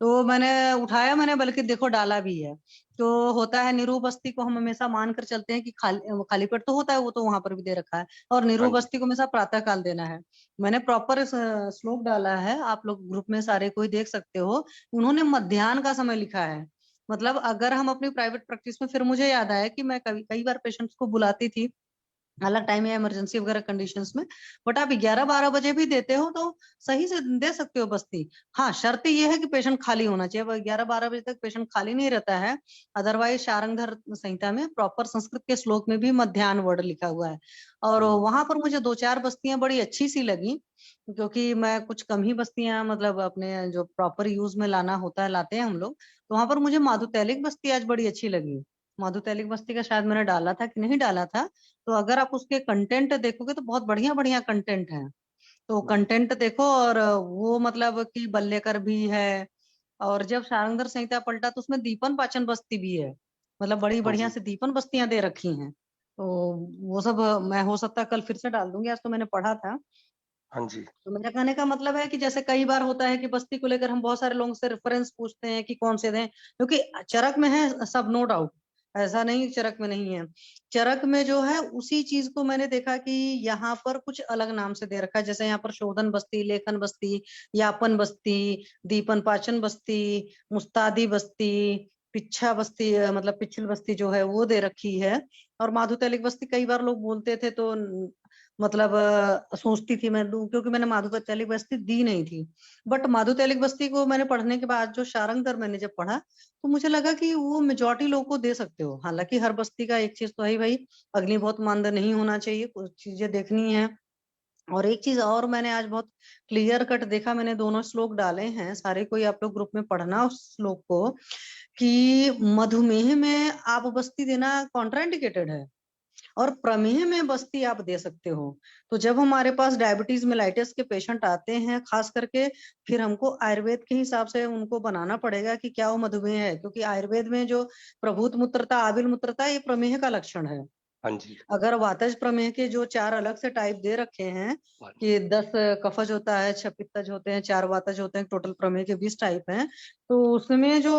S3: तो मैंने उठाया, मैंने बल्कि देखो डाला भी है। तो होता है निरूप बस्ती को हम हमेशा मानकर चलते हैं कि खाली पेट तो होता है, वो तो वहां पर भी दे रखा है, और
S6: हाँ
S3: निरूप
S6: जी।
S3: बस्ती को हमेशा प्रातः काल देना है। मैंने प्रॉपर श्लोक डाला है, आप लोग ग्रुप में सारे कोई देख सकते हो। उन्होंने मध्याह्न का समय लिखा है। मतलब अगर हम अपनी प्राइवेट प्रैक्टिस में, फिर मुझे याद आया कि मैं कई बार पेशेंट्स को बुलाती थी अलग टाइम या इमरजेंसी वगैरह कंडीशंस में, बट आप 11-12 बजे भी देते हो तो सही से दे सकते हो बस्ती। हाँ, शर्त ये है कि पेशेंट खाली होना चाहिए। अब 11-12 बजे तक पेशेंट खाली नहीं रहता है। अदरवाइज शारंगधर संहिता में प्रॉपर संस्कृत के श्लोक में भी मध्याह्न वर्ड लिखा हुआ है। और वहां पर मुझे 2-4 बस्तियां बड़ी अच्छी सी लगी, क्योंकि मैं कुछ कम ही बस्तियां मतलब अपने जो प्रॉपर यूज में लाना होता है लाते हैं हम लोग। तो वहां पर मुझे माधुतैलिक बस्ती आज बड़ी अच्छी लगी। माधुतैलिक बस्ती का शायद मैंने डाला था कि नहीं डाला था। तो अगर आप उसके कंटेंट देखोगे तो बहुत बढ़िया बढ़िया कंटेंट है। तो कंटेंट देखो, और वो मतलब कि बल्लेकर भी है। और जब शारंगधर संहिता पलटा तो उसमें दीपन पाचन बस्ती भी है। मतलब बड़ी
S6: हाँ
S3: बढ़िया
S6: जी।
S3: से दीपन बस्तियां दे रखी हैं। तो वो सब मैं हो सकता है कल फिर से डाल दूंगी, आज तो मैंने पढ़ा था।
S6: हाँ जी।
S3: तो मेरा कहने का मतलब है कि जैसे कई बार होता है कि बस्ती को लेकर हम बहुत सारे लोगों से रेफरेंस पूछते हैं कि कौन से दें, क्योंकि चरक में है सब, नो डाउट। ऐसा नहीं चरक में नहीं है। चरक में जो है उसी चीज को मैंने देखा कि यहाँ पर कुछ अलग नाम से दे रखा है। जैसे यहाँ पर शोधन बस्ती, लेखन बस्ती, यापन बस्ती, दीपन पाचन बस्ती, मुस्तादी बस्ती, पिच्छा बस्ती, मतलब पिछल बस्ती जो है वो दे रखी है। और माधुतैलिक बस्ती कई बार लोग बोलते थे तो मतलब सोचती थी मैं दूं, क्योंकि मैंने माधुतैलिक बस्ती दी नहीं थी। बट माधुतैलिक बस्ती को मैंने पढ़ने के बाद जो शारंगधर मैंने जब पढ़ा, तो मुझे लगा कि वो मेजोरिटी लोग को दे सकते हो। हालांकि हर बस्ती का एक चीज तो है ही भाई, अग्नि बहुत मंद नहीं होना चाहिए, कुछ चीजें देखनी है। और एक चीज और मैंने आज बहुत क्लियर कट देखा, मैंने दोनों श्लोक डाले हैं, सारे कोई आप लोग ग्रुप में पढ़ना उस श्लोक को, कि मधुमेह में आप बस्ती देना कॉन्ट्राइंडिकेटेड है, और प्रमेह में बस्ती आप दे सकते हो। तो जब हमारे पास डायबिटीज मेलाइटिस के पेशेंट आते हैं खास करके, फिर हमको आयुर्वेद के हिसाब से उनको बनाना पड़ेगा कि क्या वो मधुमेह है, क्योंकि आयुर्वेद में जो प्रभूत मूत्रता, आबिल मूत्रता, ये प्रमेह का लक्षण है।
S6: हाँ जी।
S3: अगर वातज प्रमेह के जो 4 अलग से टाइप दे रखे हैं कि 10 कफज होता है, 6 पित्तज होते हैं, 4 वातज होते हैं, टोटल प्रमेह के 20 टाइप हैं। तो उसमें जो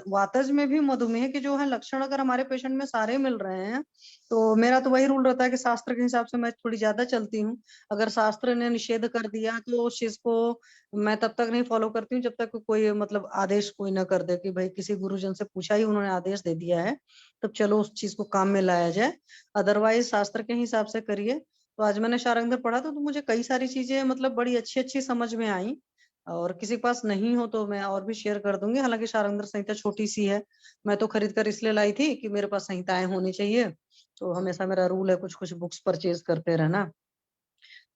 S3: वातज में भी मधुमेह के जो है लक्षण अगर हमारे पेशेंट में सारे मिल रहे हैं, तो मेरा तो वही रूल रहता है कि शास्त्र के हिसाब से मैं थोड़ी ज्यादा चलती हूँ। अगर शास्त्र ने निषेध कर दिया तो उस चीज को मैं तब तक नहीं फॉलो करती हूँ जब तक कोई मतलब आदेश कोई ना कर दे कि भाई किसी गुरुजन से पूछा ही, उन्होंने आदेश दे दिया है, तब चलो उस चीज को काम में लाया जाए। अदरवाइज शास्त्र के हिसाब से करिए। तो आज मैंने शारंगधर पढ़ा तो मुझे कई सारी चीजें मतलब बड़ी अच्छी अच्छी समझ में आई। और किसी के पास नहीं हो तो मैं और भी शेयर कर दूंगी। हालांकि शारंगधर संहिता छोटी सी है, मैं तो खरीद कर इसलिए लाई थी कि मेरे पास संहिताएं होनी चाहिए। तो हमेशा मेरा रूल है कुछ कुछ बुक्स परचेज करते रहना।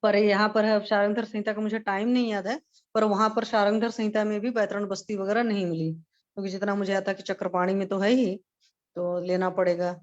S3: पर यहाँ पर है, अब शारंगधर संहिता का मुझे टाइम नहीं याद है, पर वहां पर शारंगधर संहिता में भी बैतरण बस्ती वगैरह नहीं मिली, क्योंकि जितना मुझे आता कि चक्रपाणी में तो है ही, तो लेना पड़ेगा।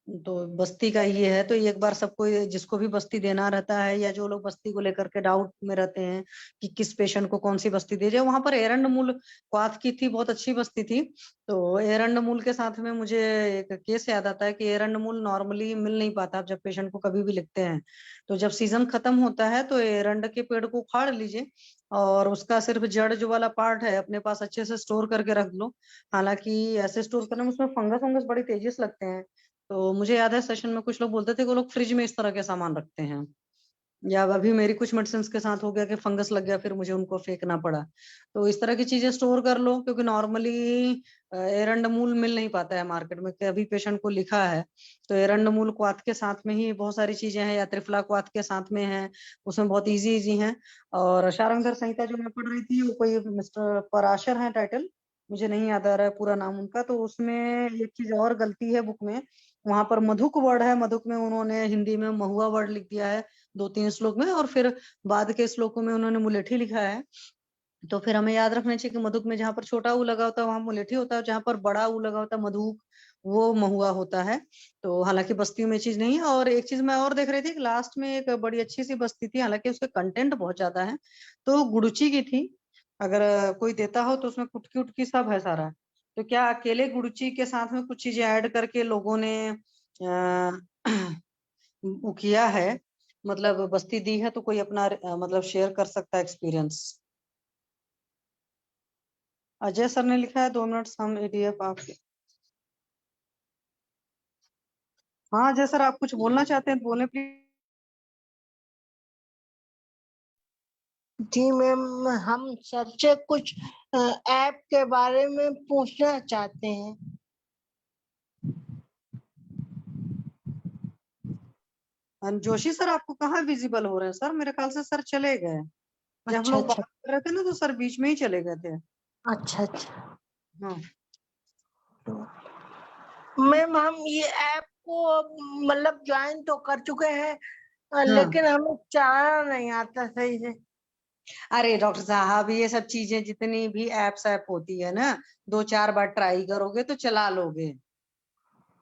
S3: तो बस्ती का ये है, तो एक बार सबको जिसको भी बस्ती देना रहता है, या जो लोग बस्ती को लेकर के डाउट में रहते हैं कि किस पेशेंट को कौन सी बस्ती दे जाए, वहां पर एरंड मूल क्वाथ की थी, बहुत अच्छी बस्ती थी। तो एरंड मूल के साथ में मुझे एक केस याद आता है कि एरंड मूल नॉर्मली मिल नहीं पाता, आप जब पेशेंट को कभी भी लिखते हैं तो जब सीजन खत्म होता है तो एरंड के पेड़ को उखाड़ लीजिए, और उसका सिर्फ जड़ जो वाला पार्ट है अपने पास अच्छे से स्टोर करके रख लो। हालांकि ऐसे स्टोर करने में उसमें फंगस वंगस बड़ी तेजी से लगते हैं। तो मुझे याद है सेशन में कुछ लोग बोलते थे कि वो लोग फ्रिज में इस तरह के सामान रखते हैं। या अभी मेरी कुछ मेडिसिन के साथ हो गया कि फंगस लग गया, फिर मुझे उनको फेंकना पड़ा। तो इस तरह की चीजें स्टोर कर लो, क्योंकि नॉर्मली एरंड मूल मिल नहीं पाता है मार्केट में। कभी पेशेंट को लिखा है तो एरंड मूल क्वाथ के साथ में ही बहुत सारी चीजें हैं, या त्रिफला क्वाथ के साथ में है, उसमें बहुत इजी इजी है। और शारंगधर संहिता जो मैं पढ़ रही थी वो कोई मिस्टर पराशर है टाइटल, मुझे नहीं याद आ रहा है पूरा नाम उनका। तो उसमें एक चीज और गलती है बुक में, वहां पर मधुक वर्ड है, मधुक में उन्होंने हिंदी में महुआ वर्ड लिख दिया है 2-3 श्लोक में, और फिर बाद के श्लोकों में उन्होंने मुलेठी लिखा है। तो फिर हमें याद रखना चाहिए कि मधुक में जहाँ पर छोटा ऊ लगा होता है वहां मुलेठी होता है, जहाँ पर बड़ा ऊ लगा होता है मधुक, वो महुआ होता है। तो हालांकि बस्तियों में चीज नहीं है। और एक चीज मैं और देख रही थी कि लास्ट में एक बड़ी अच्छी सी बस्ती थी, हालांकि उसके कंटेंट बहुत ज्यादा है, तो गुड़ची की थी। अगर कोई देता हो तो उसमें कुटकी उटकी सब है सारा। तो क्या अकेले गुड़ची के साथ में कुछ चीजें ऐड करके लोगों ने वो किया है, मतलब बस्ती दी है, तो कोई अपना मतलब शेयर कर सकता है एक्सपीरियंस। अजय सर ने लिखा है 2 मिनट सम एडीएफ आपके। हाँ अजय सर, आप कुछ बोलना चाहते हैं तो बोले प्लीज।
S7: जी मैम, हम सबसे कुछ ऐप के बारे में पूछना चाहते हैं।
S3: जोशी सर आपको कहाँ विजिबल हो रहे हैं सर? मेरे ख्याल से सर चले गए। जब हम
S7: अच्छा
S3: लोग
S7: अच्छा
S3: बात कर रहे थे ना तो सर बीच में ही चले गए थे।
S7: अच्छा अच्छा।
S3: हाँ
S7: मैम, हम ये ऐप को मतलब ज्वाइन तो कर चुके हैं,
S3: हाँ।
S7: लेकिन हमें चलाना नहीं आता सही से।
S3: अरे डॉक्टर साहब, ये सब चीजें जितनी भी एप्स ऐप होती है ना, 2-4 बार ट्राई करोगे तो चला लोगे।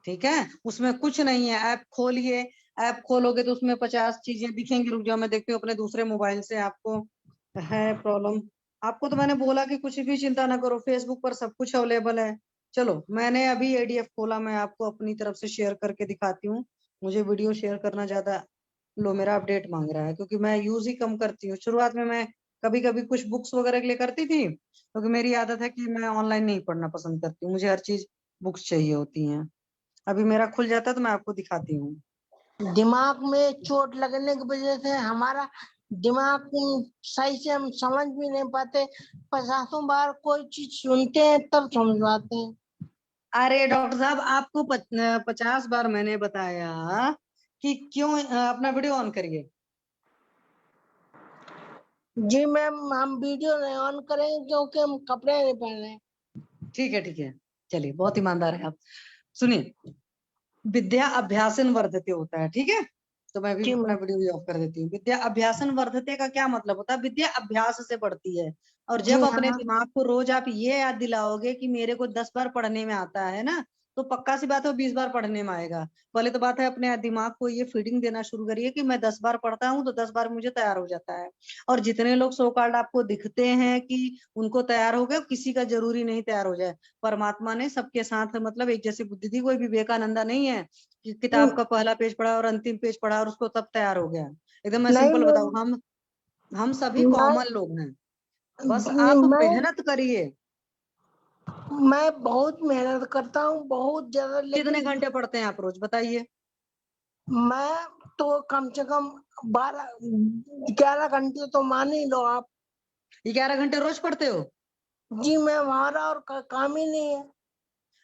S3: ठीक है, उसमें कुछ नहीं है। ऐप खोलिए, ऐप खोलोगे तो उसमें 50 चीजें दिखेंगी। रुक जाओ, मैं देखती हूँ अपने दूसरे मोबाइल से। आपको है प्रॉब्लम? आपको तो मैंने बोला कि कुछ भी चिंता ना करो, फेसबुक पर सब कुछ अवेलेबल है। चलो, मैंने अभी एडीएफ खोला, मैं आपको अपनी तरफ से शेयर करके दिखाती हूँ। मुझे वीडियो शेयर करना ज्यादा, लो मेरा अपडेट मांग रहा है क्योंकि मैं यूज ही कम करती हूँ। शुरुआत में मैं कभी कभी कुछ बुक्स वगैरह के लिए करती थी, क्योंकि मेरी आदत है कि मैं ऑनलाइन नहीं पढ़ना पसंद करती हूँ, मुझे हर चीज बुक्स चाहिए होती हैं। अभी मेरा खुल जाता है तो मैं आपको दिखाती हूँ।
S7: दिमाग में चोट लगने की वजह से हमारा दिमाग सही से हम समझ भी नहीं पाते। 50 बार कोई चीज सुनते हैं तब समझ पाते हैं।
S3: अरे डॉक्टर साहब, आपको 50 बार मैंने बताया कि क्यों अपना वीडियो ऑन करिए।
S7: जी मैम, हम वीडियो नहीं ऑन करेंगे क्योंकि हम कपड़े नहीं पहन रहे।
S3: ठीक है ठीक है, चलिए, बहुत ईमानदार है आप। सुनिए, विद्या अभ्यासन वर्धते होता है, ठीक है? तो मैं भी
S7: जी
S3: अपना
S7: मैम।
S3: वीडियो ऑफ कर देती हूँ। विद्या अभ्यासन वर्धते का क्या मतलब होता है? विद्या अभ्यास से बढ़ती है। और
S7: जी
S3: जब अपने
S7: हाँ।
S3: दिमाग को रोज आप ये याद दिलाओगे कि मेरे को 10 बार पढ़ने में आता है ना, तो पक्का सी बात है 20 बार पढ़ने में आएगा। पहले तो बात है अपने दिमाग को ये फीडिंग देना शुरू करिए कि मैं 10 बार पढ़ता हूँ तो 10 बार मुझे तैयार हो जाता है। और जितने लोग सो कॉल्ड आपको दिखते हैं कि उनको तैयार हो गए, किसी का जरूरी नहीं तैयार हो जाए। परमात्मा ने सबके साथ मतलब एक जैसी बुद्धि दी। कोई विवेकानंदा नहीं है कि किताब का पहला पेज पढ़ा और अंतिम पेज पढ़ा और उसको तब तैयार हो गया। एकदम मैं
S7: नहीं
S3: सिंपल बताऊं,
S7: मैम,
S3: हम सभी
S7: मैं
S3: कॉमन लोग हैं। बस आप
S7: मैं
S3: मेहनत करिए।
S7: मैं बहुत मेहनत करता हूँ, बहुत ज्यादा,
S3: कितने
S7: लेकिन
S3: घंटे पढ़ते हैं आप रोज, बताइए?
S7: मैं तो कम से कम 11 घंटे तो मान ही लो आप।
S3: 11 घंटे रोज पढ़ते हो?
S7: जी मैम, हमारा और काम ही नहीं है।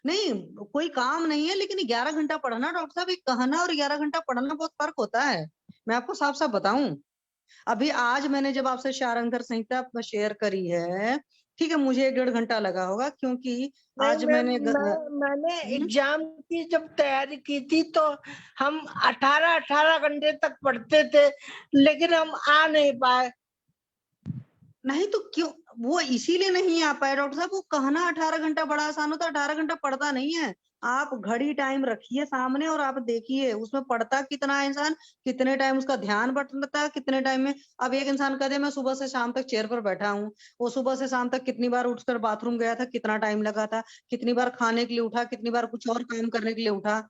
S3: नहीं, कोई काम नहीं है, लेकिन 11 घंटा पढ़ना डॉक्टर साहब, एक कहना और 11 घंटा पढ़ना बहुत फर्क होता है। मैं आपको साफ साफ बताऊं, अभी आज मैंने जब आपसे शारंगर संहिता शेयर करी है, ठीक है, मुझे 1.5 घंटा लगा होगा क्योंकि
S7: नहीं
S3: आज
S7: मैम,
S3: मैंने
S7: मैंने एग्जाम की जब तैयारी की थी तो हम 18 घंटे तक पढ़ते थे, लेकिन हम आ नहीं पाए।
S3: नहीं तो क्यों? वो इसीलिए नहीं आ पाए डॉक्टर साहब, वो कहना 18 घंटा बड़ा आसान होता है, 18 घंटा पढ़ता नहीं है। आप घड़ी टाइम रखिए सामने और आप देखिए उसमें पढ़ता कितना है इंसान, कितने टाइम उसका ध्यान बटता है, कितने टाइम में। अब एक इंसान कहते मैं सुबह से शाम तक चेयर पर बैठा हूँ, वो सुबह से शाम तक कितनी बार उठकर बाथरूम गया था, कितना टाइम लगा था, कितनी बार खाने के लिए उठा, कितनी बार कुछ और काम करने के लिए उठा।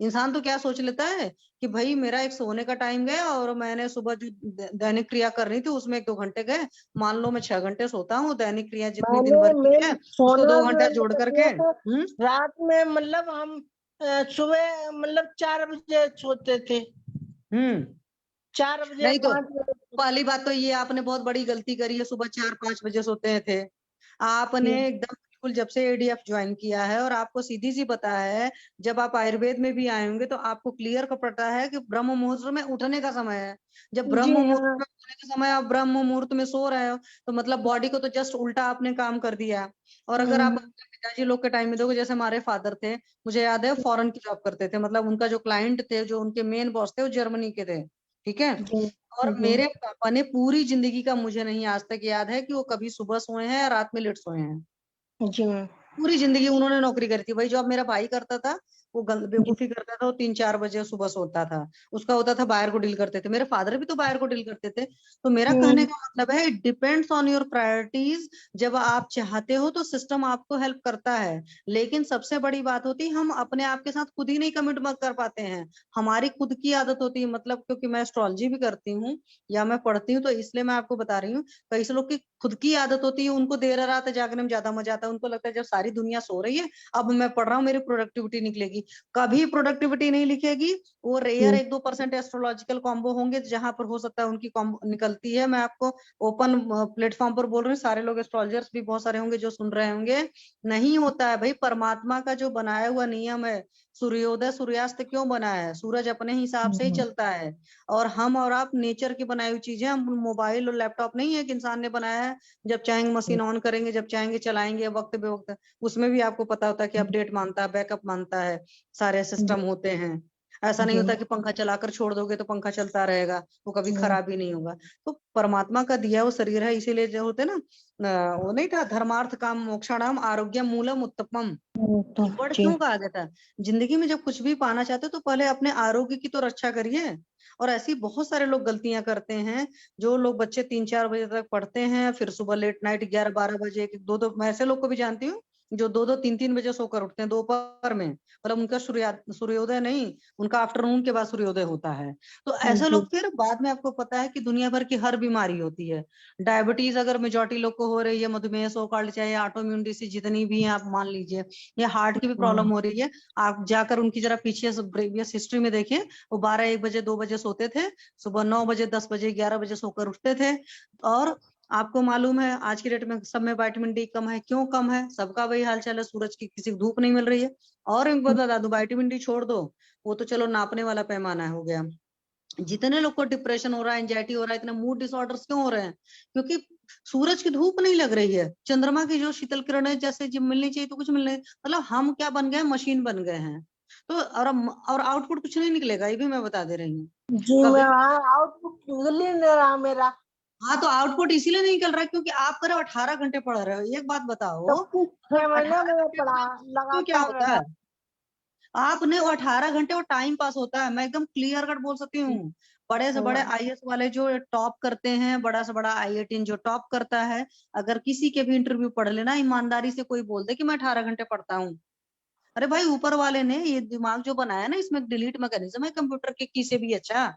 S3: इंसान तो क्या सोच लेता है कि भाई मेरा एक सोने का टाइम गया और मैंने सुबह जो दैनिक क्रिया कर रही थी उसमें 1-2 घंटे गए। मान लो मैं 6 घंटे सोता हूँ, दैनिक क्रिया जितनी दिन
S7: मैंने
S3: भर की
S7: मैम
S3: है उसको
S7: सोना
S3: 2 घंटा जोड़ करके।
S7: रात में मतलब हम सुबह मतलब 4 बजे सोते थे।
S3: हम्म
S7: 4 बजे
S3: नहीं तो
S7: 5 बजे।
S3: पहली बात तो ये आपने बहुत बड़ी गलती करी है, सुबह 4-5 बजे सोते थे। आपने एकदम बिल्कुल जब से एडीएफ ज्वाइन किया है, और आपको सीधी सी पता है, जब आप आयुर्वेद में भी आए होंगे तो आपको क्लियर का पता है कि ब्रह्म मुहूर्त में उठने का समय है। जब
S7: जी
S3: ब्रह्म मुहूर्त
S7: हाँ।
S3: में उठने का समय, आप ब्रह्म मुहूर्त में सो रहे हो, तो मतलब बॉडी को तो जस्ट उल्टा आपने काम कर दिया। और अगर आप अपने पिताजी लोग के टाइम में देखो, जैसे हमारे फादर थे, मुझे याद है फॉरेन की जॉब करते थे, मतलब उनका जो क्लाइंट थे, जो उनके मेन बॉस थे, वो जर्मनी के थे। ठीक है,
S7: जी
S3: और
S7: जी
S3: मेरे पापा ने पूरी जिंदगी का मुझे नहीं आज तक याद है कि वो कभी सुबह सोए हैं या रात में लेट सोए हैं।
S7: जी मैम।
S3: पूरी जिंदगी उन्होंने नौकरी करी थी। भाई जो अब मेरा भाई करता था वो बेवकूफी करता था, वो 3-4 बजे सुबह सोता था, उसका होता था बायर को डील करते थे, मेरे फादर भी तो बायर को डील करते थे। तो मेरा कहने का मतलब है it depends on your priorities. जब आप चाहते हो तो सिस्टम आपको हेल्प करता है, लेकिन सबसे बड़ी बात होती है हम अपने आप के साथ खुद ही नहीं कमिट कर पाते हैं, हमारी खुद की आदत होती है। मतलब क्योंकि मैं एस्ट्रोलॉजी भी करती हूँ या मैं पढ़ती हूँ, तो इसलिए मैं आपको बता रही हूँ, कई से लोग की खुद की आदत होती है, उनको देर रात जागने में ज्यादा मजा आता है, उनको लगता है जब सारी दुनिया सो रही है अब मैं पढ़ रहा हूँ मेरी प्रोडक्टिविटी निकलेगी। कभी प्रोडक्टिविटी नहीं लिखेगी। वो रेयर 1-2% एस्ट्रोलॉजिकल कॉम्बो होंगे जहां पर हो सकता है उनकी कॉम्बो निकलती है। मैं आपको ओपन प्लेटफॉर्म पर बोल रही हूँ, सारे लोग एस्ट्रोलॉजर्स भी बहुत सारे होंगे जो सुन रहे होंगे। नहीं होता है भाई, परमात्मा का जो बनाया हुआ नियम है, सूर्योदय सूर्यास्त क्यों बना है, सूरज अपने हिसाब से ही चलता है। और हम और आप नेचर की बनाई हुई चीजें, हम मोबाइल और लैपटॉप नहीं है कि इंसान ने बनाया है, जब चाहेंगे मशीन ऑन करेंगे, जब चाहेंगे चलाएंगे वक्त बे वक्त। उसमें भी आपको पता होता है कि अपडेट मांगता है, बैकअप मांगता है, सारे सिस्टम होते हैं। ऐसा नहीं होता कि पंखा चलाकर छोड़ दोगे तो पंखा चलता रहेगा, वो कभी खराब ही नहीं होगा। तो परमात्मा का दिया वो शरीर है, इसीलिए जो होते ना वो नहीं था, धर्मार्थ काम मोक्षाणाम आरोग्य मूलम उत्तमम, वर्ड क्यों कहा गया था? जिंदगी में जब कुछ भी पाना चाहते हो तो पहले अपने आरोग्य की तो रक्षा करिए। और ऐसी बहुत सारे लोग गलतियां करते हैं, जो लोग बच्चे 3-4 बजे तक पढ़ते हैं, फिर सुबह लेट नाइट 11-12 बजे, 1-2 मैं ऐसे लोग को भी जानती हूँ जो 2-2 3-3 बजे सोकर उठते हैं दोपहर में, मतलब उनका सूर्योदय नहीं, उनका आफ्टरनून के बाद सूर्योदय होता है। तो ऐसे लोग फिर बाद में आपको पता है कि दुनिया भर की हर बीमारी होती है। डायबिटीज अगर मेजोरिटी लोग को हो रही है, मधुमेह सो कॉल्ड, चाहे ऑटोइम्यून डिसीज जितनी भी है आप मान लीजिए, या हार्ट की भी प्रॉब्लम हो रही है, आप जाकर उनकी जरा पीछे प्रीवियस हिस्ट्री में देखिए, वो 12-1 बजे 2 बजे सोते थे, सुबह 9 बजे 10 बजे 11 बजे सोकर उठते थे। और आपको मालूम है आज की डेट में सब में विटामिन डी कम है, क्यों कम है? सबका वही हाल चाल है, सूरज की किसी को धूप नहीं मिल रही है। और एक बात बता दूं, विटामिन डी छोड़ दो, वो तो चलो नापने वाला पैमाना हो गया, जितने लोग को डिप्रेशन हो रहा है, एंजाइटी हो रहा है, इतने मूड डिसऑर्डर्स क्यों हो रहे हैं? क्योंकि सूरज की धूप नहीं लग रही है, चंद्रमा की जो शीतल किरणें जैसे जब मिलनी चाहिए तो कुछ मिलने, मतलब हम क्या बन गए, मशीन बन गए हैं। तो और आउटपुट कुछ नहीं निकलेगा, ये भी मैं बता दे रही हूँ।
S7: जी
S3: कभी
S7: मैं आउटपुट निकल ही नहीं रहा मेरा।
S3: हाँ, तो आउटपुट इसीलिए नहीं निकल रहा क्योंकि आप करो 18 घंटे पढ़ रहे हो। एक बात बताओ,
S7: सब कुछ 6 महीने
S3: 18
S7: में
S3: घंटे
S7: पढ़ा
S3: तो क्या
S7: लगातार
S3: होता
S7: रहा।
S3: है? आपने वो 18 घंटे वो टाइम पास होता है, मैं एकदम क्लियर कट बोल सकती हूँ। बड़े से बड़े आईएएस वाले जो टॉप करते हैं, बड़ा से बड़ा आईआईटी जो टॉप करता है, अगर किसी के भी इंटरव्यू पढ़ लेना, ईमानदारी से कोई बोल दे कि मैं 18 घंटे पढ़ता हूँ, अरे भाई ऊपर वाले ने ये दिमाग जो बनाया ना, इसमें डिलीट मैकेनिज्म है कंप्यूटर के की से भी अच्छा,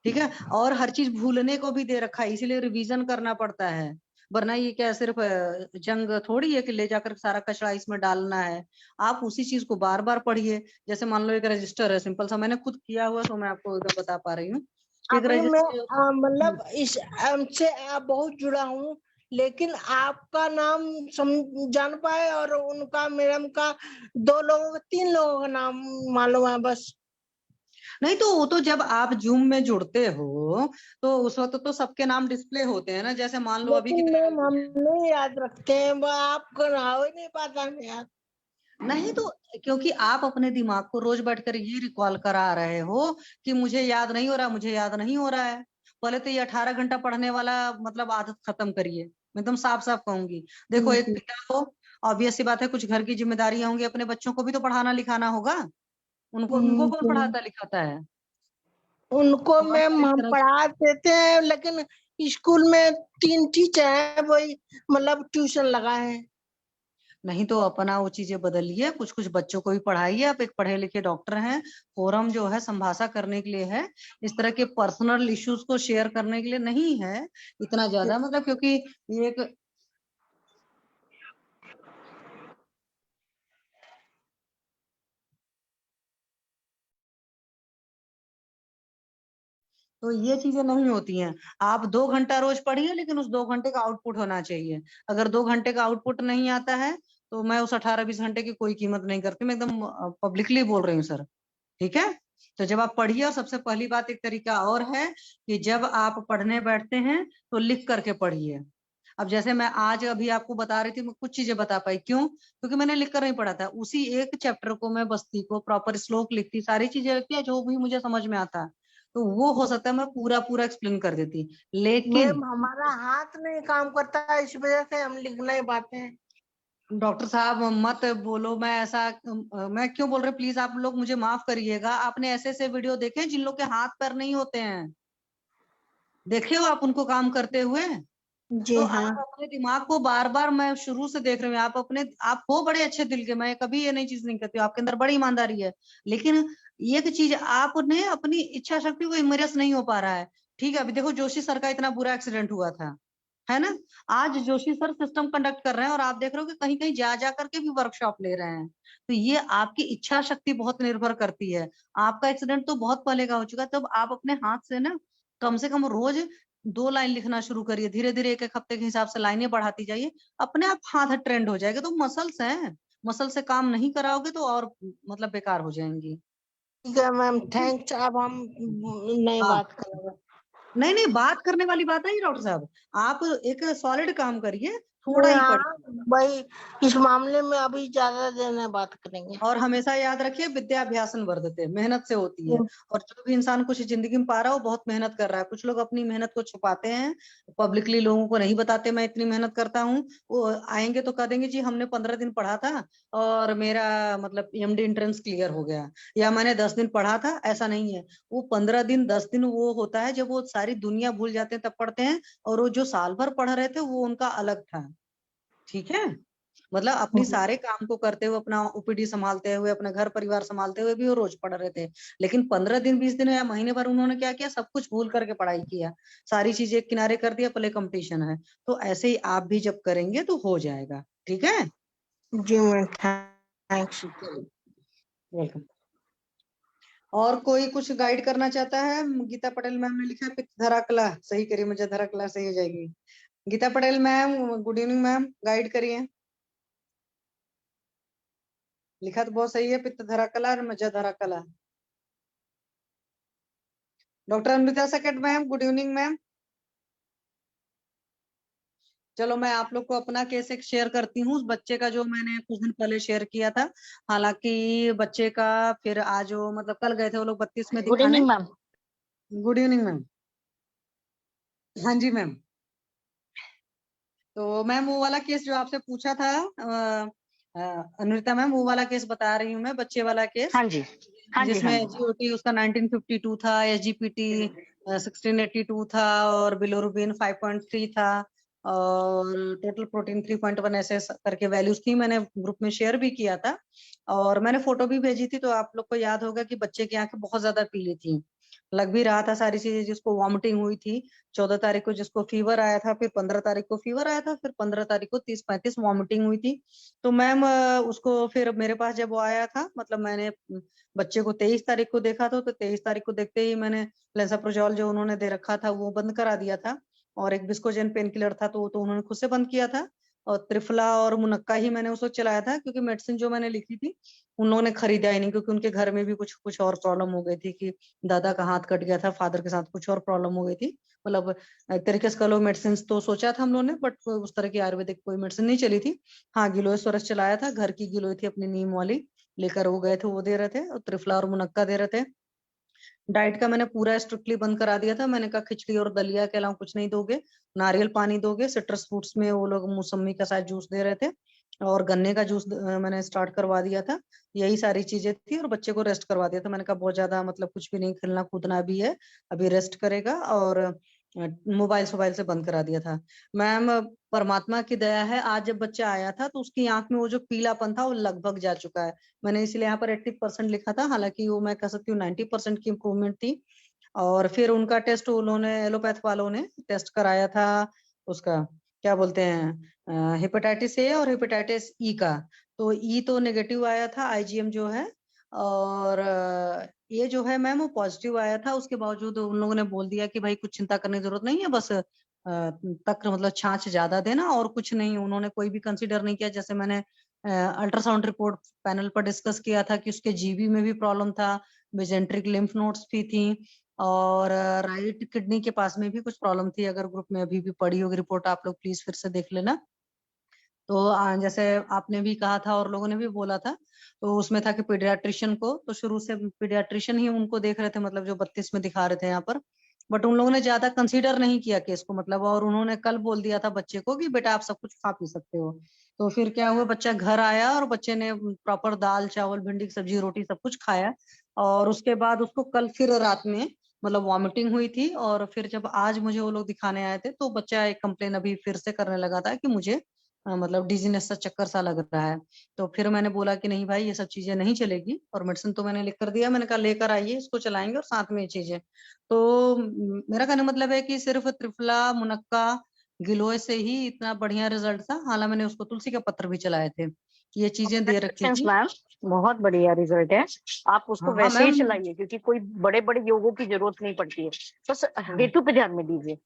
S3: ठीक है। और हर चीज भूलने को भी दे रखा है, इसीलिए रिवीजन करना पड़ता है। वरना ये क्या सिर्फ जंग थोड़ी है कि ले जाकर सारा कचरा इसमें डालना है। आप उसी चीज को बार बार पढ़िए। जैसे मान लो एक रजिस्टर है, सिंपल सा, मैंने खुद किया हुआ तो मैं आपको एकदम बता पा रही हूँ। एक
S7: अभी मैं
S3: रजिस्टर,
S7: मतलब इस से बहुत जुड़ा हूँ, लेकिन आपका नाम जान पाए और उनका मैडम का 2 लोगों का 3 लोगों का नाम मालूम है बस।
S3: नहीं तो वो तो जब आप जूम में जुड़ते हो तो उस वक्त तो सबके नाम डिस्प्ले होते हैं ना, जैसे मान लो अभी
S7: लेकिन
S3: कितने
S7: मैम
S3: लोग
S7: हम
S3: हैं।
S7: नहीं याद रखते हैं, वो आपको हो ही नहीं पाता यार।
S3: नहीं तो क्योंकि आप अपने दिमाग को रोज बैठकर ये रिकॉल करा रहे हो कि मुझे याद नहीं हो रहा, मुझे याद नहीं हो रहा है। पहले तो ये 18 घंटा पढ़ने वाला मतलब आदत खत्म करिए, मैं एकदम साफ साफ कहूंगी। देखो एक पिता हो, ऑब्वियस सी बात है, कुछ घर की जिम्मेदारियां होंगी, अपने बच्चों को भी तो पढ़ाना लिखाना होगा, उनको उनको कौन पढ़ाता लिखाता है?
S7: उनको
S3: बहुत
S7: मैम
S3: सारी
S7: हम
S3: तरह
S7: पढ़ा देते हैं, लेकिन स्कूल में 3 टीचर हैं, वही मतलब ट्यूशन लगाए हैं।
S3: नहीं तो अपना वो चीजें बदलिए, कुछ कुछ बच्चों को भी पढ़ाइए। आप एक पढ़े लिखे डॉक्टर हैं, फोरम जो है संभाषा करने के लिए है, इस तरह के पर्सनल इश्यूज को शेयर करने के लिए नहीं है इतना ज्यादा, मतलब क्योंकि ये एक तो ये चीजें नहीं होती हैं। आप 2 घंटा रोज पढ़िए, लेकिन उस 2 घंटे का आउटपुट होना चाहिए। अगर 2 घंटे का आउटपुट नहीं आता है तो मैं उस 18-20 घंटे की कोई कीमत नहीं करती, मैं एकदम पब्लिकली बोल रही हूँ सर, ठीक है। तो जब आप पढ़िए, और सबसे पहली बात एक तरीका और है कि जब आप पढ़ने बैठते हैं तो लिख करके पढ़िए। अब जैसे मैं आज अभी आपको बता रही थी, मैं कुछ चीजें बता पाई, क्यों? क्योंकि मैंने लिख कर नहीं पढ़ा था, उसी एक चैप्टर को मैं बस्ती को प्रॉपर श्लोक लिखती, सारी चीजें लिखती है जो भी मुझे समझ में आता, तो वो हो सकता है मैं पूरा पूरा एक्सप्लेन कर देती, लेकिन
S7: मैम हमारा हाथ नहीं काम करता है, इस वजह से हम लिख नहीं पाते हैं।
S3: डॉक्टर साहब मत बोलो, मैं ऐसा मैं क्यों बोल रहे, प्लीज आप लोग मुझे माफ करिएगा। आपने ऐसे ऐसे वीडियो देखे हैं जिन लोग के हाथ पैर नहीं होते हैं, देखे हो आप उनको काम करते हुए?
S7: जी
S3: तो
S7: हाँ।
S3: आप अपने दिमाग को बार बार, मैं शुरू से देख रही हूँ, आप हो बड़े अच्छे दिल के, मैं कभी ये नई चीज नहीं कहती हूँ, आपके अंदर बड़ी ईमानदारी है। लेकिन एक चीज, आपने अपनी इच्छा शक्ति को इमरस नहीं हो पा रहा है। ठीक है, अभी देखो जोशी सर का इतना बुरा एक्सीडेंट हुआ था, है ना? आज जोशी सर सिस्टम कंडक्ट कर रहे हैं और आप देख रहे हो कि कहीं कहीं जा जा करके भी वर्कशॉप ले रहे हैं। तो ये आपकी इच्छा शक्ति बहुत निर्भर करती है। आपका एक्सीडेंट तो बहुत पहले का हो चुका है, तब आप अपने हाथ से ना कम से कम रोज 2 लाइन लिखना शुरू करिए, धीरे धीरे एक एक हफ्ते के हिसाब से लाइनें बढ़ाती जाइए, अपने आप हाथ ट्रेंड हो जाएगा। तो मसल्स हैं, मसल से काम नहीं कराओगे तो और मतलब बेकार हो जाएंगी।
S7: ठीक है मैम,
S3: ठीक है?
S7: थैंक्स। अब हम नई
S3: हाँ,
S7: बात करेंगे।
S3: नहीं नहीं, बात करने वाली बात है डॉक्टर साहब, आप एक सॉलिड काम करिए, थोड़ा ही
S7: हाँ
S3: पढ़िए।
S7: भाई, इस मामले में अभी ज्यादा देर में बात करेंगे।
S3: और हमेशा याद रखिए, विद्याभ्यासन वर्धते, मेहनत से होती है। और जो भी इंसान कुछ जिंदगी में पा रहा है वो बहुत मेहनत कर रहा है। कुछ लोग अपनी मेहनत को छुपाते हैं, पब्लिकली लोगों को नहीं बताते मैं इतनी मेहनत करता हूँ। वो आएंगे तो कह देंगे जी हमने 15 दिन पढ़ा था और मेरा मतलब एमडी एंट्रेंस क्लियर हो गया, या मैंने 10 दिन पढ़ा था। ऐसा नहीं है, वो 15 दिन 10 दिन वो होता है जब वो सारी दुनिया भूल जाते हैं तब पढ़ते हैं, और वो जो साल भर पढ़ रहे थे वो उनका अलग था। ठीक है, मतलब अपनी सारे काम को करते हुए, अपना ओपीडी संभालते हुए, अपना घर परिवार संभालते हुए भी वो रोज पढ़ रहे थे। लेकिन 15 दिन 20 दिन या महीने भर उन्होंने क्या किया, सब कुछ भूल करके पढ़ाई किया, सारी चीजें किनारे कर दिया, पहले कंपटीशन है। तो ऐसे ही आप भी जब करेंगे तो हो जाएगा। ठीक है,
S7: जी मैम, थैंक्स।
S3: वेलकम। और कोई कुछ गाइड करना चाहता है? गीता पटेल मैम ने लिखा है धराकला, सही करिए, मुझे धराकला सही हो जाएगी। Geeta Patel ma'am, good evening ma'am, guide करिए। लिखा तो बहुत सही है, पित्त धरा कला और मज्जा धरा कला। डॉक्टर अमृता सकट मैम, गुड इवनिंग मैम। चलो मैं आप लोग को अपना केस एक शेयर करती हूँ, उस बच्चे का जो मैंने कुछ दिन पहले शेयर किया था। हालांकि बच्चे का फिर आज वो मतलब कल गए थे वो लोग 32 में
S2: गुड
S3: दिखाने।
S2: Evening ma'am.
S3: Good evening ma'am. हाँ जी मैम। तो मैम वो वाला केस जो आपसे पूछा था अमृता मैम, वो वाला केस बता रही हूँ मैं, बच्चे वाला केस।
S2: हाँ जी, हाँ जी,
S3: जिसमें
S2: हाँ जी।
S3: GOT उसका 1952 था, SGPT 1682 था, और बिलोरुबिन 5.3 था, और टोटल प्रोटीन 3.1 ऐसे करके वैल्यूज थी। मैंने ग्रुप में शेयर भी किया था और मैंने फोटो भी भेजी थी। तो आप लोग को याद होगा कि बच्चे की आंखें बहुत ज्यादा पीली थी, लग भी रहा था सारी चीजें, जिसको वॉमिटिंग हुई थी 14 तारीख को, जिसको फीवर आया था, फिर 15 तारीख को फीवर आया था, फिर 15 तारीख को 30-35 वॉमिटिंग हुई थी। तो मैम उसको फिर मेरे पास जब वो आया था, मतलब मैंने बच्चे को 23 तारीख को देखा था, तो 23 तारीख को देखते ही मैंने लेंसाप्रोजोल जो उन्होंने दे रखा था वो बंद करा दिया था, और एक बिस्कोजेन पेन किलर था तो वो तो उन्होंने खुद से बंद किया था, और त्रिफला और मुनक्का ही मैंने उसको चलाया था, क्योंकि मेडिसिन जो मैंने लिखी थी उन्होंने खरीदा ही नहीं, क्योंकि उनके घर में भी कुछ और प्रॉब्लम हो गई थी कि दादा का हाथ कट गया था, फादर के साथ कुछ और प्रॉब्लम हो गई थी। मतलब एक तरीके से कलो मेडिसिन तो सोचा था हम लोगों ने, बट उस तरह की आयुर्वेदिक कोई मेडिसिन नहीं चली थी। हाँ, गिलोय सोरस चलाया था, घर की गिलोय थी अपनी नीम वाली, लेकर वो गए थे, वो दे रहे थे, और त्रिफला और मुनक्का दे रहे थे। डाइट का मैंने पूरा स्ट्रिक्टली बंद करा दिया था। मैंने कहा खिचड़ी और दलिया के अलावा कुछ नहीं दोगे, नारियल पानी दोगे, सिट्रस फ्रूट्स में वो लोग मौसमी का शायद जूस दे रहे थे, और गन्ने का जूस मैंने स्टार्ट करवा दिया था। यही सारी चीजें थी, और बच्चे को रेस्ट करवा दिया था। मैंने कहा बहुत ज्यादा मतलब कुछ भी नहीं, खेलना कूदना भी है, अभी रेस्ट करेगा, और मोबाइल से बंद करा दिया था। मैम परमात्मा की दया है, आज जब बच्चा आया था तो उसकी आंख में वो जो पीलापन था वो लगभग जा चुका है। मैंने इसलिए यहाँ पर 80% लिखा था, हालांकि वो मैं कह सकती हूँ 90% की इम्प्रूवमेंट थी। और फिर उनका टेस्ट उन्होंने एलोपैथ वालों ने टेस्ट कराया था, उसका क्या बोलते हैं हेपेटाइटिस ए और हेपेटाइटिस ई का। तो ई तो नेगेटिव आया था, IgM जो है, और ये जो है मैम वो पॉजिटिव आया था। उसके बावजूद उन लोगों ने बोल दिया कि भाई कुछ चिंता करने की जरूरत नहीं है, बस तक मतलब छाछ ज्यादा देना और कुछ नहीं। उन्होंने कोई भी कंसीडर नहीं किया। जैसे मैंने अल्ट्रासाउंड रिपोर्ट पैनल पर डिस्कस किया था कि उसके जीबी में भी प्रॉब्लम था, मेजेंट्रिक लिम्फ नोड्स भी थी, और राइट किडनी के पास में भी कुछ प्रॉब्लम थी। अगर ग्रुप में अभी भी पड़ी होगी रिपोर्ट, आप लोग प्लीज फिर से देख लेना। तो जैसे आपने भी कहा था और लोगों ने भी बोला था, तो उसमें था कि पीडियाट्रिशियन को, तो शुरू से पीडियाट्रिशियन ही उनको देख रहे थे, मतलब जो 32 में दिखा रहे थे यहाँ पर, बट उन लोगों ने ज्यादा कंसीडर नहीं किया केस को, मतलब, और उन्होंने कल बोल दिया था बच्चे को कि बेटा आप सब कुछ खा पी सकते हो। तो फिर क्या हुआ, बच्चा घर आया और बच्चे ने प्रॉपर दाल चावल भिंडी की सब्जी रोटी सब कुछ खाया। और उसके बाद उसको कल फिर रात में मतलब वॉमिटिंग हुई थी। और फिर जब आज मुझे वो लोग दिखाने आए थे तो बच्चा एक कंप्लेन अभी फिर से करने लगा था कि मुझे मतलब डिजीनेस सा चक्कर सा लग रहा है। तो फिर मैंने बोला कि नहीं भाई ये सब चीजें नहीं चलेगी, और मेडिसिन तो मैंने लिख कर दिया, मैंने कहा लेकर आइए इसको चलाएंगे और साथ में ये चीजें। तो मेरा कहने का मतलब है कि सिर्फ त्रिफला मुनक्का गिलोय से ही इतना बढ़िया रिजल्ट था। हालांकि मैंने उसको तुलसी का पत्र भी चलाए थे, ये चीजें दे रखी थी।
S8: मैम बहुत बढ़िया रिजल्ट है, आप उसको
S3: हाँ
S8: वैसे ही
S3: मैम,
S8: चलाइए क्योंकि कोई बड़े बड़े योगों की जरूरत नहीं पड़ती है, बस हेतु पे ध्यान में दीजिए,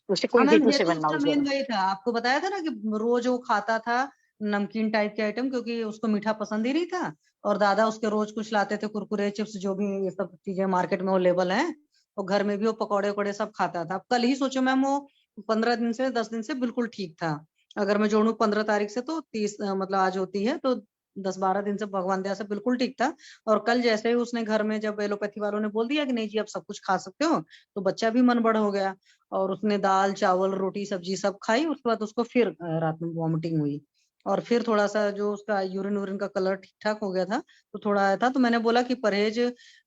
S8: उससे कोई
S3: हाँ मैम,
S8: हेतु
S3: ये
S8: से
S3: तो
S8: बनना
S3: उसका
S8: हो
S3: मेन
S8: जाएगा।
S3: वही था, आपको बताया था ना कि रोज वो खाता था नमकीन टाइप के आइटम, क्योंकि उसको मीठा पसंद ही नहीं था। और दादा उसके रोज कुछ लाते थे, कुरकुरे चिप्स जो भी ये सब चीजें मार्केट में अवेलेबल है। और घर में भी वो पकौड़े वकौड़े सब खाता था। अब कल ही सोचो मैम, वो 15 दिन से 10 दिन से बिल्कुल ठीक था। अगर मैं जोड़ू 15 तारीख से तो 30 मतलब आज होती है तो 10-12 दिन से भगवान दया से बिल्कुल ठीक था। और कल जैसे ही उसने घर में जब एलोपैथी वालों ने बोल दिया कि नहीं जी आप सब कुछ खा सकते हो, तो बच्चा भी मन बड़ हो गया। और उसने दाल चावल रोटी सब्जी सब खाई। उसके बाद उसको फिर रात में वॉमिटिंग हुई। और फिर थोड़ा सा जो उसका यूरिन वूरिन का कलर ठीक ठाक हो गया था, तो थोड़ा आया था। तो मैंने बोला कि परहेज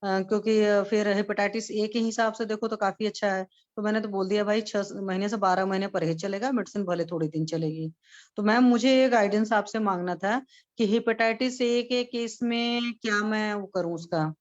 S3: क्योंकि फिर हेपेटाइटिस ए के हिसाब से देखो तो काफी अच्छा है। तो मैंने तो बोल दिया भाई 6 महीने से 12 महीने परहेज चलेगा, मेडिसिन भले थोड़ी दिन चलेगी। तो मैम मुझे ये गाइडेंस आपसे मांगना था कि हेपेटाइटिस ए के केस में क्या मैं वो करूं उसका,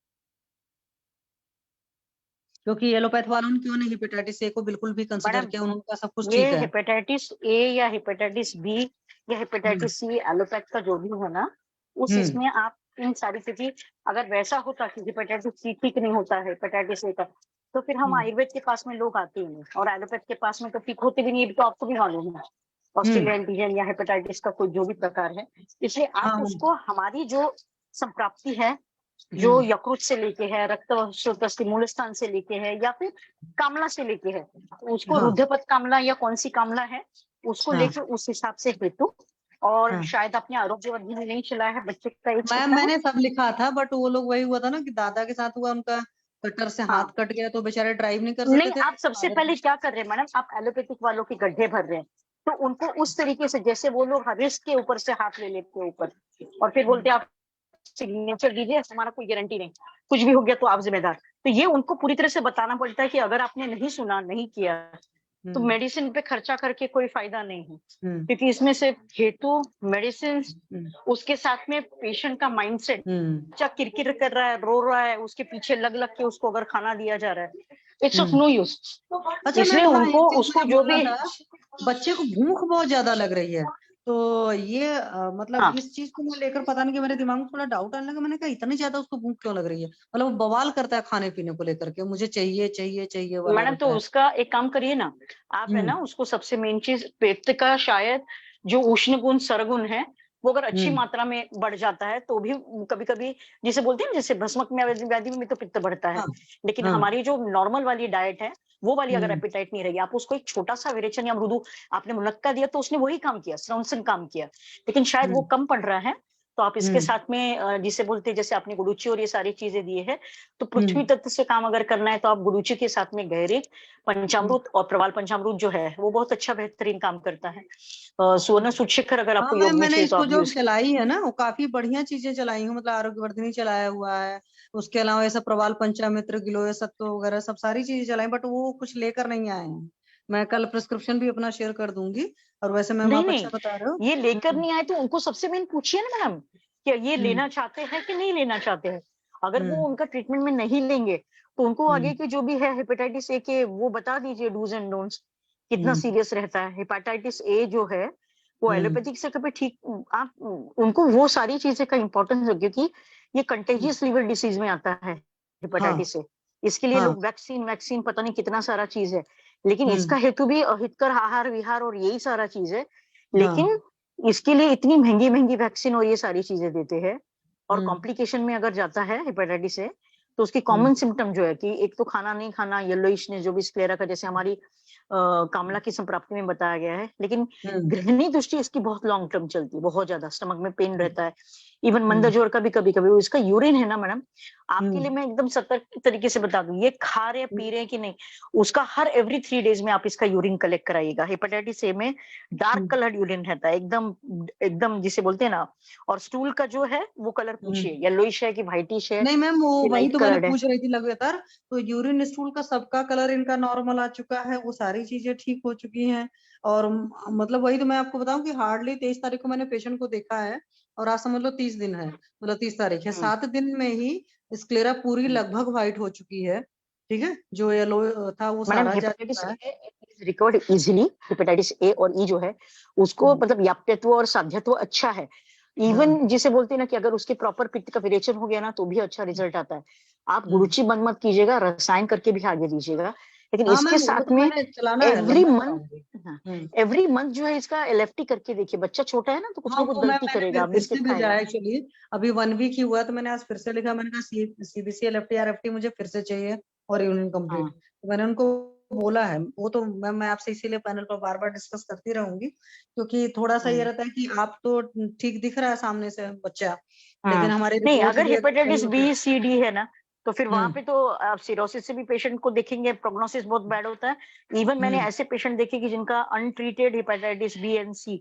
S3: क्योंकि एलोपैथ वालों ने क्यों नहीं हेपेटाइटिस ए को बिल्कुल भी कंसिडर
S8: मैडम
S3: किया, उनका सब कुछ
S8: ये
S3: ठीक है।
S8: हेपेटाइटिस ए या हेपेटाइटिस बी या हेपेटाइटिस सी एलोपैथ का जो भी हो ना, उस
S3: हम्म
S8: इसमें आप इन सारी चीजें, अगर वैसा होता कि हेपेटाइटिस सी ठीक नहीं होता है हेपेटाइटिस ए का, तो फिर हम
S3: हम्म
S8: आयुर्वेद के पास में लोग आते ही नहीं, और एलोपैथ के पास में तो ठीक होते भी नहीं, ये तो आपको भी मालूम है,
S3: हम्म
S8: ऑस्ट्रेलिया एंटीजन या हेपेटाइटिस का कोई जो भी प्रकार है। इसलिए
S3: हाँ
S8: आप उसको हमारी जो संप्राप्ति है, जो
S3: हम्म
S8: यकृत से लेके है, रक्त स्रोत के मूल स्थान से लेके है, या फिर कामला से लेके है, उसको
S3: हाँ
S8: रुद्धपथ कामला या कौन सी कामला है उसको
S3: हाँ
S8: लेके उस हिसाब से हेतु। और
S3: हाँ
S8: शायद आपने आरोग्यवर्धन में नहीं चलाया है, बच्चे का एज
S3: मैम
S8: कितना है?
S3: मैंने सब लिखा था, बट वो लोग वही हुआ था ना कि दादा के साथ हुआ, उनका कटर से हाथ
S8: हाँ,
S3: कट गया तो बेचारे ड्राइव नहीं कर सकते
S8: नहीं
S3: थे।
S8: आप सबसे पहले क्या कर रहे हैं मैडम, आप एलोपैथिक वालों के गड्ढे भर रहे हैं, तो उनको उस तरीके से जैसे वो लोग रिस्क के ऊपर से हाथ ले लेते हैं ऊपर, और फिर बोलते हैं आप सिग्नेचर दीजिए, हमारा कोई गारंटी नहीं, कुछ भी हो गया तो आप जिम्मेदार। तो ये उनको पूरी तरह से बताना पड़ता है कि अगर आपने नहीं सुना नहीं किया तो
S3: हम्म
S8: मेडिसिन पे खर्चा करके कोई फायदा नहीं है,
S3: हम्म
S8: क्योंकि इसमें से हेतु मेडिसिन,
S3: हम्म
S8: उसके साथ में पेशेंट का माइंडसेट,
S3: हम्म
S8: बच्चा किरकिर कर रहा है रो रहा है, उसके पीछे लग लग के उसको अगर खाना दिया जा रहा है, it's of
S3: hmm.
S8: No use.
S3: अच्छा
S8: इसलिए
S3: मैम, हाँ एक
S8: उनको
S3: चीज
S8: उसको
S3: मुझे
S8: जो
S3: बोलना
S8: भी,
S3: था, बच्चे को भूख बहुत ज्यादा लग रही है। तो ये मतलब
S8: हाँ
S3: इस चीज को मैं लेकर पता नहीं कि मेरे दिमाग में थोड़ा डाउट आने लगा। मैंने कहा इतनी ज्यादा उसको भूख क्यों लग रही है, मतलब वो बवाल करता है खाने पीने को लेकर के, मुझे चाहिए चाहिए चाहिए वाला
S8: मैडम तो
S3: रहता है।
S8: उसका एक काम करिए ना, आप है ना
S3: हम्म
S8: उसको सबसे मेन चीज पेट का शायद जो उष्ण गुण सरगुण है वो अगर अच्छी
S3: हम्म
S8: मात्रा में बढ़ जाता है तो भी कभी कभी, जिसे बोलते हैं ना, जैसे भस्मक में व्याधि में तो पित्त बढ़ता है,
S3: हाँ
S8: लेकिन
S3: हाँ
S8: हमारी जो नॉर्मल वाली डाइट है वो वाली अगर
S3: हम्म
S8: एपिटाइट नहीं रहेगी, आप उसको एक छोटा सा विरेचन या मृदु आपने मुनक्का दिया तो उसने वही काम किया, श्रवणसन काम किया, लेकिन शायद वो
S3: हम्म
S8: कम पड़ रहा है। तो आप इसके
S3: हम्म
S8: साथ में जिसे बोलते हैं, जैसे आपने गुडुची और ये सारी चीजें दिए हैं, तो पृथ्वी
S3: हम्म
S8: तत्व से काम अगर करना है तो आप गुडुची के साथ में गहरे
S3: हम्म।
S8: पंचामृत और प्रवाल पंचामृत जो है वो बहुत अच्छा बेहतरीन काम करता है। सुवर्ण सूतशिखर अगर
S3: हाँ
S8: आपको योग
S3: मैम,
S8: में
S3: मैंने
S8: चाहिए तो
S3: इसको
S8: आप
S3: जो
S8: यूज।
S3: चलाई है ना वो काफी बढ़िया चीजें चलाई हूँ, मतलब आरोग्यवर्धिनी चलाया हुआ है। उसके अलावा ऐसा प्रवाल पंचामित्र गिलोय सत्व वगैरह सब सारी चीजें चलाई, बट वो कुछ लेकर नहीं आए हैं। मैं कल प्रिस्क्रिप्शन भी अपना शेयर कर दूंगी। और वैसे मैम
S8: नहीं
S3: आप
S8: नहीं,
S3: अच्छा बता रहे हो।
S8: ये लेकर नहीं आए तो उनको सबसे मेन पूछिए ना मैडम, कि ये
S3: हम्म
S8: लेना चाहते हैं कि नहीं लेना चाहते हैं। अगर वो
S3: हम्म
S8: उनका ट्रीटमेंट में नहीं लेंगे तो उनको आगे
S3: हम्म
S8: के जो भी है हेपेटाइटिस ए के वो बता दीजिए डूज एंड डोंट्स, कितना
S3: हम्म
S8: सीरियस रहता है हेपेटाइटिस ए जो है, वो
S3: हम्म
S8: एलोपैथिक से कभी ठीक, आप उनको वो सारी चीजें का इंपॉर्टेंस है, क्योंकि ये कंटेजियस लिवर डिसीज में आता है
S3: हाँ
S8: हेपेटाइटिस ए। इसके लिए
S3: हाँ
S8: लोग वैक्सीन वैक्सीन पता नहीं कितना सारा चीज है, लेकिन
S3: हम्म
S8: इसका हेतु भी अहितकर आहार विहार और यही सारा चीज है।
S3: हाँ
S8: लेकिन इसके लिए इतनी महंगी महंगी वैक्सीन और ये सारी चीजें देते हैं, और
S3: हम्म
S8: कॉम्प्लिकेशन में अगर जाता है हेपेटाइटिस से, तो उसकी
S3: हम्म
S8: कॉमन सिम्टम जो है कि एक तो खाना नहीं खाना, येलोइशनेस जो भी स्क्लेरा का जैसे हमारी कामला की संप्राप्ति में बताया गया है, लेकिन
S3: हम्म
S8: गृहिणी दृष्टि इसकी बहुत लॉन्ग टर्म चलती है, बहुत ज्यादा स्टमक में पेन रहता है, इवन मंदजोर का भी कभी कभी, इसका यूरिन है ना मैडम, आपके लिए
S3: हम्म
S8: मैं एकदम सतर्क तरीके से बता दूं, ये खा रहे पी रहे हैं कि नहीं, उसका हर एवरी 3 डेज में आप इसका यूरिन कलेक्ट कराइएगा। हेपेटाइटिस ए में डार्क कलर्ड यूरिन रहता है, एकदम एकदम जिसे बोलते हैं ना, और स्टूल का जो है वो कलर पूछिए, येलोइश है कि व्हाइटिश है
S3: नहीं मैम, वो
S8: कि
S3: वही
S8: लाइट
S3: तो मैंने
S8: कलर्ड है।
S3: पूछ रही थी लगातार। तो यूरिन स्टूल का सबका कलर इनका नॉर्मल आ चुका है, वो सारी चीजें ठीक हो चुकी हैं। और मतलब वही तो मैं आपको बताऊं कि हार्डली 23 तारीख को मैंने पेशेंट को देखा है, और आज समझ लो 30 दिन है, मतलब 30 तारीख है, 7 दिन में ही स्क्लेरा पूरी लगभग व्हाइट हो चुकी है। ठीक है, जो येलो था वो
S8: मैडम
S3: सारा जा
S8: हेपेटाइटिस
S3: चुका है।
S8: A is recovered easily, hepatitis A और ई जो है उसको मतलब याप्यत्व और साध्यत्व अच्छा है।
S3: हाँ
S8: इवन जिसे बोलते हैं ना कि अगर उसके प्रॉपर पित्त का विरेचन हो गया ना तो भी अच्छा रिजल्ट आता है। आप गुरुचि बंद मत कीजिएगा, रसायन करके भी आगे दीजिएगा, लेकिन
S3: हाँ
S8: इसके
S3: मैम, वो
S8: साथ
S3: तो
S8: में
S3: मैंने चलाना है,
S8: एवरी
S3: लंबा
S8: मंथ,
S3: चलाऊंगी।
S8: हाँ,
S3: हम्म
S8: एवरी मंथ जो है इसका एलएफटी करके देखिए। बच्चा छोटा है ना तो कुछ
S3: हाँ,
S8: ना कुछ
S3: वो मैम
S8: गलती
S3: मैंने
S8: करेगा,
S3: फिर से
S8: बिस्किट
S3: भेजा
S8: खाएगा।
S3: है एक्चुअली। अभी 1 वीक ही हुआ है, तो मैंने आज फिर से लिखा, मैंने कहा सीबीसी एलएफटी आरएफटी मुझे फिर से चाहिए, और यूनियन कंप्लीट।
S8: हाँ
S3: तो मैंने उनको बोला है, वो तो मैम मैं आपसे इसीलिए पैनल पर बार बार डिस्कस करती रहूंगी, क्योंकि थोड़ा सा ये रहता है कि आप तो ठीक दिख रहा है सामने से बच्चा, लेकिन हमारी
S8: नहीं,
S3: रिपोर्ट्स
S8: अगर
S3: भी अगर सही
S8: हेपेटाइटिस
S3: होती।
S8: बी सी डी है ना तो फिर वहां
S3: हम्म
S8: पे तो आप सिरोसिस से भी पेशेंट को देखेंगे, प्रोग्नोसिस बहुत बैड होता है। इवन मैंने
S3: हम्म
S8: ऐसे पेशेंट देखे कि जिनका untreated hepatitis B and C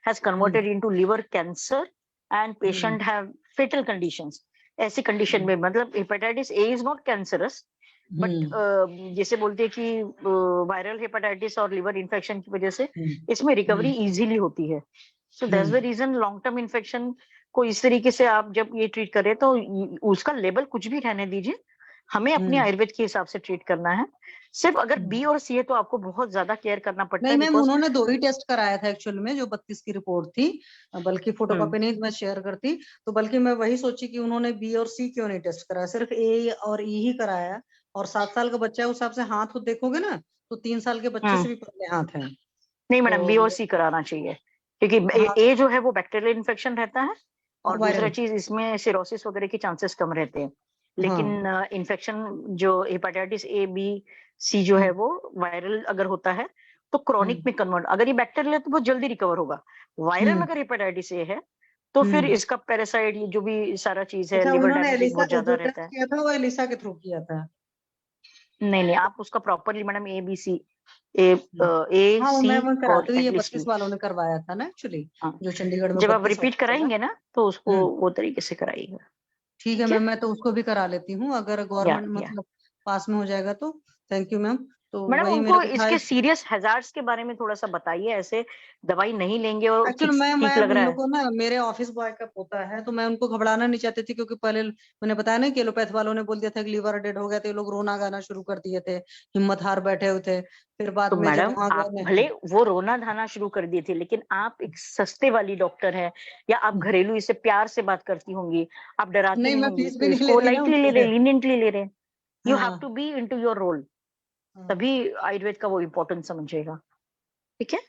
S8: has
S3: hmm
S8: converted into liver cancer and
S3: hmm
S8: patient have fatal conditions. ऐसी कंडीशन
S3: हम्म
S8: में मतलब hepatitis A is not cancerous, but
S3: hmm
S8: जैसे बोलते हैं कि वायरल हेपेटाइटिस और लिवर इन्फेक्शन की वजह से
S3: हम्म
S8: इसमें रिकवरी
S3: हम्म
S8: इजीली होती है। So that's the
S3: hmm
S8: reason long term infection को इस तरीके से आप जब ये ट्रीट करें तो उसका लेवल कुछ भी रहने दीजिए, हमें अपने
S3: हम्म
S8: आयुर्वेद के हिसाब से ट्रीट करना है। सिर्फ अगर बी और सी है तो आपको बहुत ज्यादा केयर करना पड़ता
S3: नहीं
S8: है,
S3: मैम,
S8: बिकॉज
S3: उन्होंने 2 ही टेस्ट कराया था एक्चुअल में, जो 32 की रिपोर्ट थी, बल्कि फोटोकॉपी नहीं मैं शेयर करती। तो बल्कि मैं वही सोची कि उन्होंने बी और सी क्यों नहीं टेस्ट कराया, सिर्फ ए और ई ही कराया। और 7 साल का बच्चा है, उस हिसाब से हाथ को देखोगे ना, तो 3 साल के बच्चे से भी पतले हाथ हैं।
S8: नहीं मैडम, बी और
S3: तो
S8: सी कराना चाहिए, क्योंकि
S3: हाँ,
S8: ए जो है वो बैक्टीरियल इन्फेक्शन रहता है,
S3: और
S8: और दूसरा
S3: वायरल।
S8: चीज इसमें सिरोसिस वगैरह के चांसेस कम रहते हैं। लेकिन
S3: हाँ
S8: इन्फेक्शन जो हेपेटाइटिस ए बी सी जो है
S3: हम्म
S8: वो वायरल अगर होता है तो क्रॉनिक
S3: हम्म
S8: में कन्वर्ट, अगर ये बैक्टीरियल है तो बहुत जल्दी रिकवर होगा। वायरल
S3: हम्म
S8: अगर हेपेटाइटिस ए है तो फिर
S3: हम्म।
S8: इसका पैरासाइट ये जो भी सारा चीज है,
S3: अच्छा,
S8: लिवर
S3: उन्होंने
S8: डैमेजेस
S3: एलिसा
S8: बहुत ज्यादा
S3: जो
S8: रहता
S3: टेस्ट
S8: है।
S3: किया था वो एलिसा के थ्रू किया था।
S8: नहीं नहीं, आप उसका properly madam A B C, A A
S3: हाँ, वो
S8: सी
S3: मैं
S8: और
S3: कराती हूँ, ये
S8: एटलीस्ट
S3: 32 वालों ने करवाया था ना एक्चुअली,
S8: हाँ,
S3: जो चंडीगढ़ में
S8: जब आप
S3: 32
S8: रिपीट
S3: ऑफिसर है।
S8: कराएंगे ना तो उसको
S3: हम्म
S8: वो तरीके से कराइएगा।
S3: ठीक है
S8: ठीक है,
S3: मैम, मैं तो उसको भी करा लेती हूँ, अगर गवर्नमेंट
S8: या
S3: मतलब पास में हो जाएगा तो। Thank you ma'am. तो
S8: मैडम
S3: वही मेरे
S8: उनको
S3: को था।
S8: इसके सीरियस हैजार्ड्स के बारे में थोड़ा सा बताइए, ऐसे दवाई नहीं लेंगे और ठीक
S3: एक्चुअली मैं
S8: ठीक लग
S3: उन
S8: रहा
S3: लोग
S8: है।
S3: को ना, मेरे ऑफिस बॉय का पोता है, तो मैं उनको घबराना नहीं चाहती थी, क्योंकि पहले मैंने बताया ना कि एलोपैथ वालों ने बोल दिया था कि लीवर डेड हो गया, तो ये लोग रोना गाना शुरू कर दिए थे, हिम्मत हार बैठे हुए थे। फिर बाद
S8: तो
S3: में जब
S8: मैडम
S3: वहां
S8: आप
S3: गए
S8: भले वो रोना धाना शुरू कर दिए थे, लेकिन आप एक सस्ते वाली डॉक्टर है, या आप घरेलू इसे प्यार से बात करती होंगी, आप डराती
S3: नहीं,
S8: नहीं
S3: मैं
S8: होंगी,
S3: फीस
S8: तो
S3: भी नहीं ले
S8: इसको
S3: रही ना
S8: लाइटली ले रहे,
S3: उनसे।
S8: लीनियंटली ले रहे। यू हैव
S3: हाँ
S8: to be into your role,
S3: हाँ,
S8: तभी आयुर्वेद का वो इम्पोर्टेंस समझेगा। ठीक है,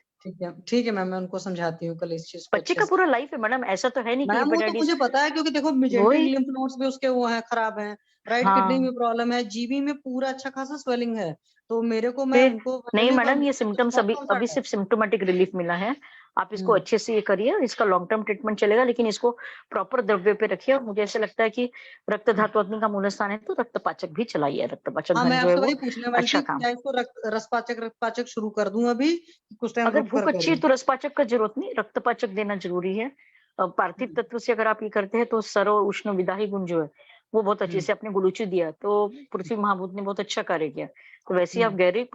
S3: ठीक है मैम, मैं उनको समझाती हूँ कल इस चीज को
S8: बच्चे
S3: अच्छे
S8: का
S3: से।
S8: पूरा लाइफ है मैडम, ऐसा तो है नहीं कि
S3: मैम वो तो
S8: हेपेटाइटिस
S3: मुझे पता है, क्योंकि देखो मेजेंटिक
S8: वही।
S3: लिम्फ नोड्स भी उसके वो हैं, खराब हैं, राइट किडनी
S8: हाँ,
S3: में प्रॉब्लम है, जीबी में पूरा अच्छा खासा स्वेलिंग है। तो मेरे को, मैं
S8: फिर
S3: उनको
S8: नहीं
S3: बोलने पर
S8: मैडम, ये
S3: मुझे कुछ
S8: सिम्टम्स
S3: बहुत
S8: अभी अभी
S3: कंफर्ट है।
S8: सिर्फ सिम्टोमेटिक रिलीफ मिला है। आप इसको
S3: हम्म
S8: अच्छे से ये करिए, इसका लॉन्ग टर्म ट्रीटमेंट चलेगा, लेकिन इसको प्रॉपर द्रव्य पे रखिए। और मुझे ऐसा लगता है कि रक्त
S3: हम्म।
S8: धातु अग्नि का मूल स्थान है तो रक्तपाचक भी चलाइए, रक्तपाचक
S3: हाँ, मैं
S8: धन जो है
S3: आपसे वही
S8: वो
S3: पूछने वाली
S8: अच्छा
S3: थी कि
S8: काम।
S3: क्या इसको रसपाचक शुरू कर दूं अभी, कि कुछ टाइम
S8: अगर
S3: रुक कर
S8: भूख अच्छी है
S3: करूं।
S8: तो रसपाचक का जरूरत नहीं, रक्तपाचक देना जरूरी है। पार्थिव
S3: हम्म
S8: तत्व से अगर आप ये करते हैं तो सरो उष्ण विदाही गुण जो है वो बहुत अच्छे
S3: हम्म
S8: से आपने गुलूची दिया तो पृथ्वी महाभूत ने बहुत अच्छा कार्य किया। तो वैसे ही आप
S3: हम्म
S8: गहरे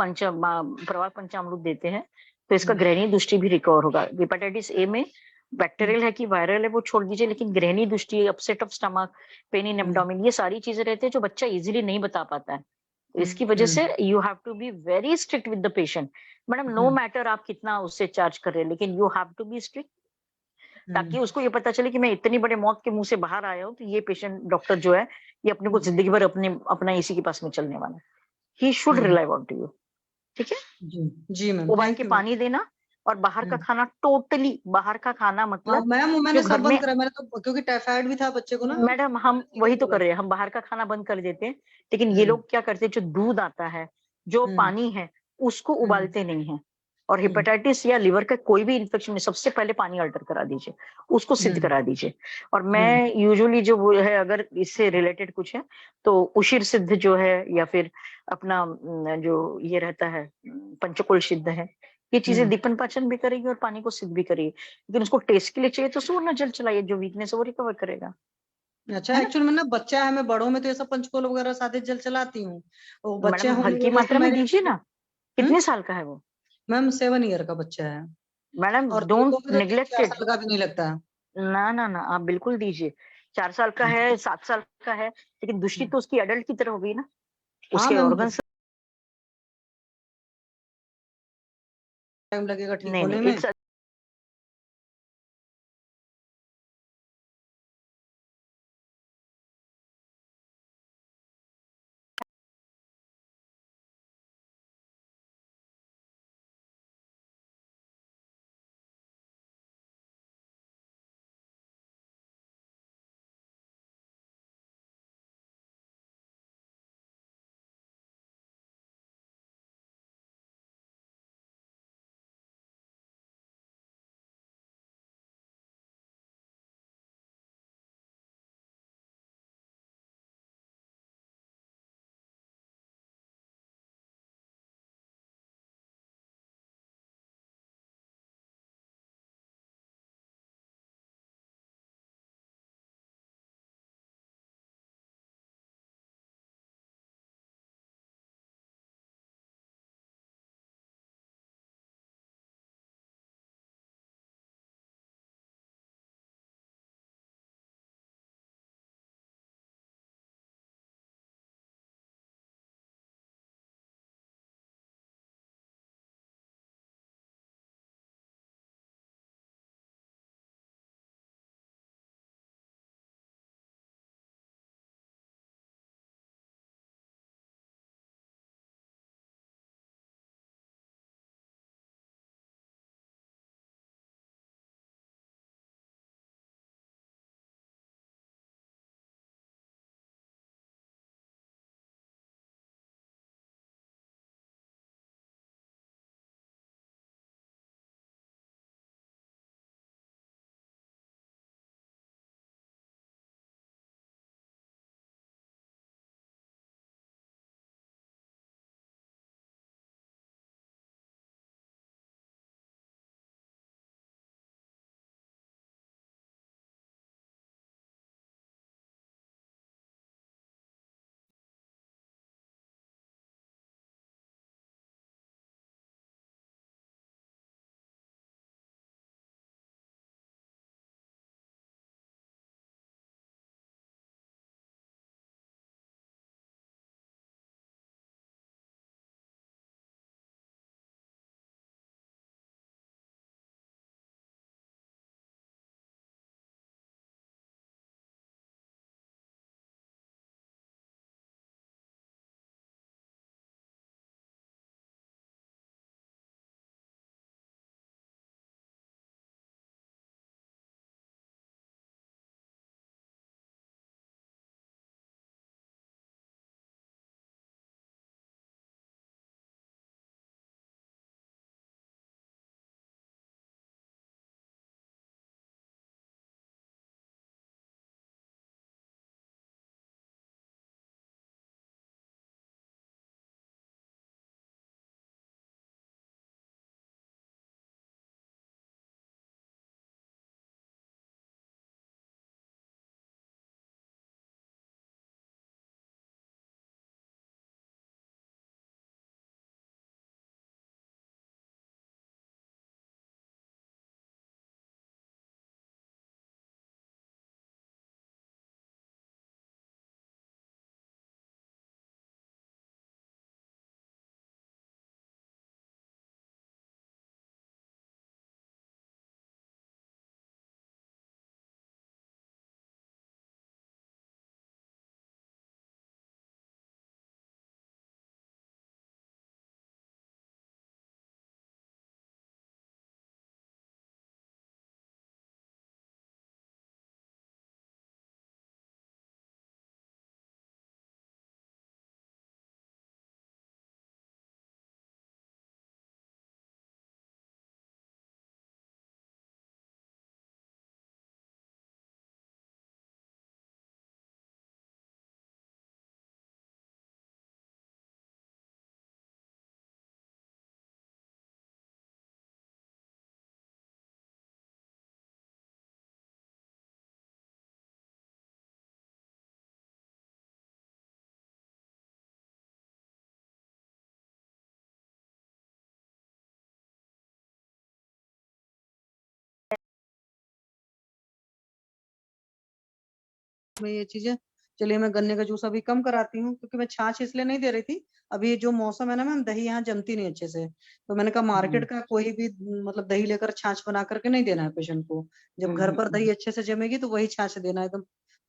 S8: प्रवाल पंचामृत देते हैं तो इसका
S3: हम्म
S8: ग्रहणी दृष्टि भी रिकवर होगा। हेपेटाइटिस ए में
S3: हम्म
S8: बैक्टीरियल है कि वायरल है वो छोड़ दीजिए, लेकिन ग्रहणी दृष्टि, upset of stomach, pain in
S3: hmm
S8: abdomen, ये सारी चीजें रहती है जो बच्चा इजीली नहीं बता पाता है। तो इसकी वजह
S3: हम्म
S8: से you have to be very strict with the patient. Madam no
S3: hmm
S8: matter आप कितना उससे चार्ज कर रहे हैं, लेकिन you have to be strict,
S3: hmm
S8: ताकि उसको ये पता चले कि मैं इतनी बड़े मौत के मुंह से बाहर आया हूँ, तो ये पेशेंट डॉक्टर जो है ये अपने को जिंदगी भर अपना इसी के पास में चलने वाला है। He should
S3: hmm,
S8: rely on to you. ठीक है,
S3: जी जी मैम,
S8: उबाल के
S3: थैंक यू मैम।
S8: पानी देना, और बाहर का खाना टोटली बाहर का खाना
S3: हाँ
S8: मतलब
S3: मैम, वो
S8: जो
S3: मैंने
S8: घर
S3: सब
S8: में।
S3: बंद करा, मैंने तो, क्योंकि टाइफाइड भी था बच्चे को ना,
S8: मैडम हम
S3: ठीक
S8: वही
S3: है
S8: तो
S3: बोला।
S8: कर रहे हैं, हम बाहर का खाना बंद कर देते हैं, लेकिन ये
S3: हम्म
S8: लोग क्या करते हैं, जो दूध आता है, जो
S3: हम्म
S8: पानी है, उसको
S3: हम्म
S8: उबालते नहीं है। और हेपेटाइटिस या लिवर का कोई भी इन्फेक्शन में सबसे पहले पानी अल्टर करा दीजिए, उसको सिद्ध करा दीजिए। और मैं यूजुअली जो वो है, अगर इससे रिलेटेड कुछ है तो उशिर सिद्ध जो है, या फिर अपना जो ये रहता है पंचकोल सिद्ध है, ये चीजें दीपन पाचन भी करेगी और पानी को सिद्ध भी करेगी। लेकिन उसको टेस्ट के लिए चाहिए तो सुवर्ण जल चलाइए, जो वीकनेस है वो रिकवर करेगा।
S3: अच्छा,
S8: है ना?
S3: एक्चुअली में ना बच्चा है, मैं बड़ों में तो ये सब पंचकोल वगैरह सादे जल चलाती हूँ, वो बच्चे
S8: मैडम
S3: होने
S8: हल्की
S3: की वजह से
S8: मात्रा में
S3: मैं
S8: दीजिए ना। कितने साल का है वो?
S3: मैम 7 ईयर का बच्चा है,
S8: मैडम
S3: और दो
S8: डोंट
S3: को भी तो 3-4
S8: नेग्लेक्टेड।
S3: साल का भी नहीं लगता है।
S8: ना ना ना, आप बिल्कुल दीजिए। 4 साल का है, 7 साल का है, लेकिन दृष्टि तो उसकी एडल्ट की तरह होगी ना,
S3: हाँ
S8: उसके
S3: मैम,
S8: ऑर्गन्स।
S3: टाइम लगेगा ठीक
S8: नहीं नहीं,
S3: होने में।
S8: 1 साल
S3: मैं ये चीजें, चलिए मैं गन्ने का जूस अभी कम कराती हूँ, क्योंकि मैं छाछ इसलिए नहीं दे रही थी, अभी जो मौसम है ना मैम, दही यहाँ जमती नहीं अच्छे से, तो मैंने कहा मार्केट का कोई भी मतलब दही लेकर छाछ बना करके नहीं देना है पेशेंट को, जब घर पर दही अच्छे से जमेगी तो वही छाछ देना है, एकदम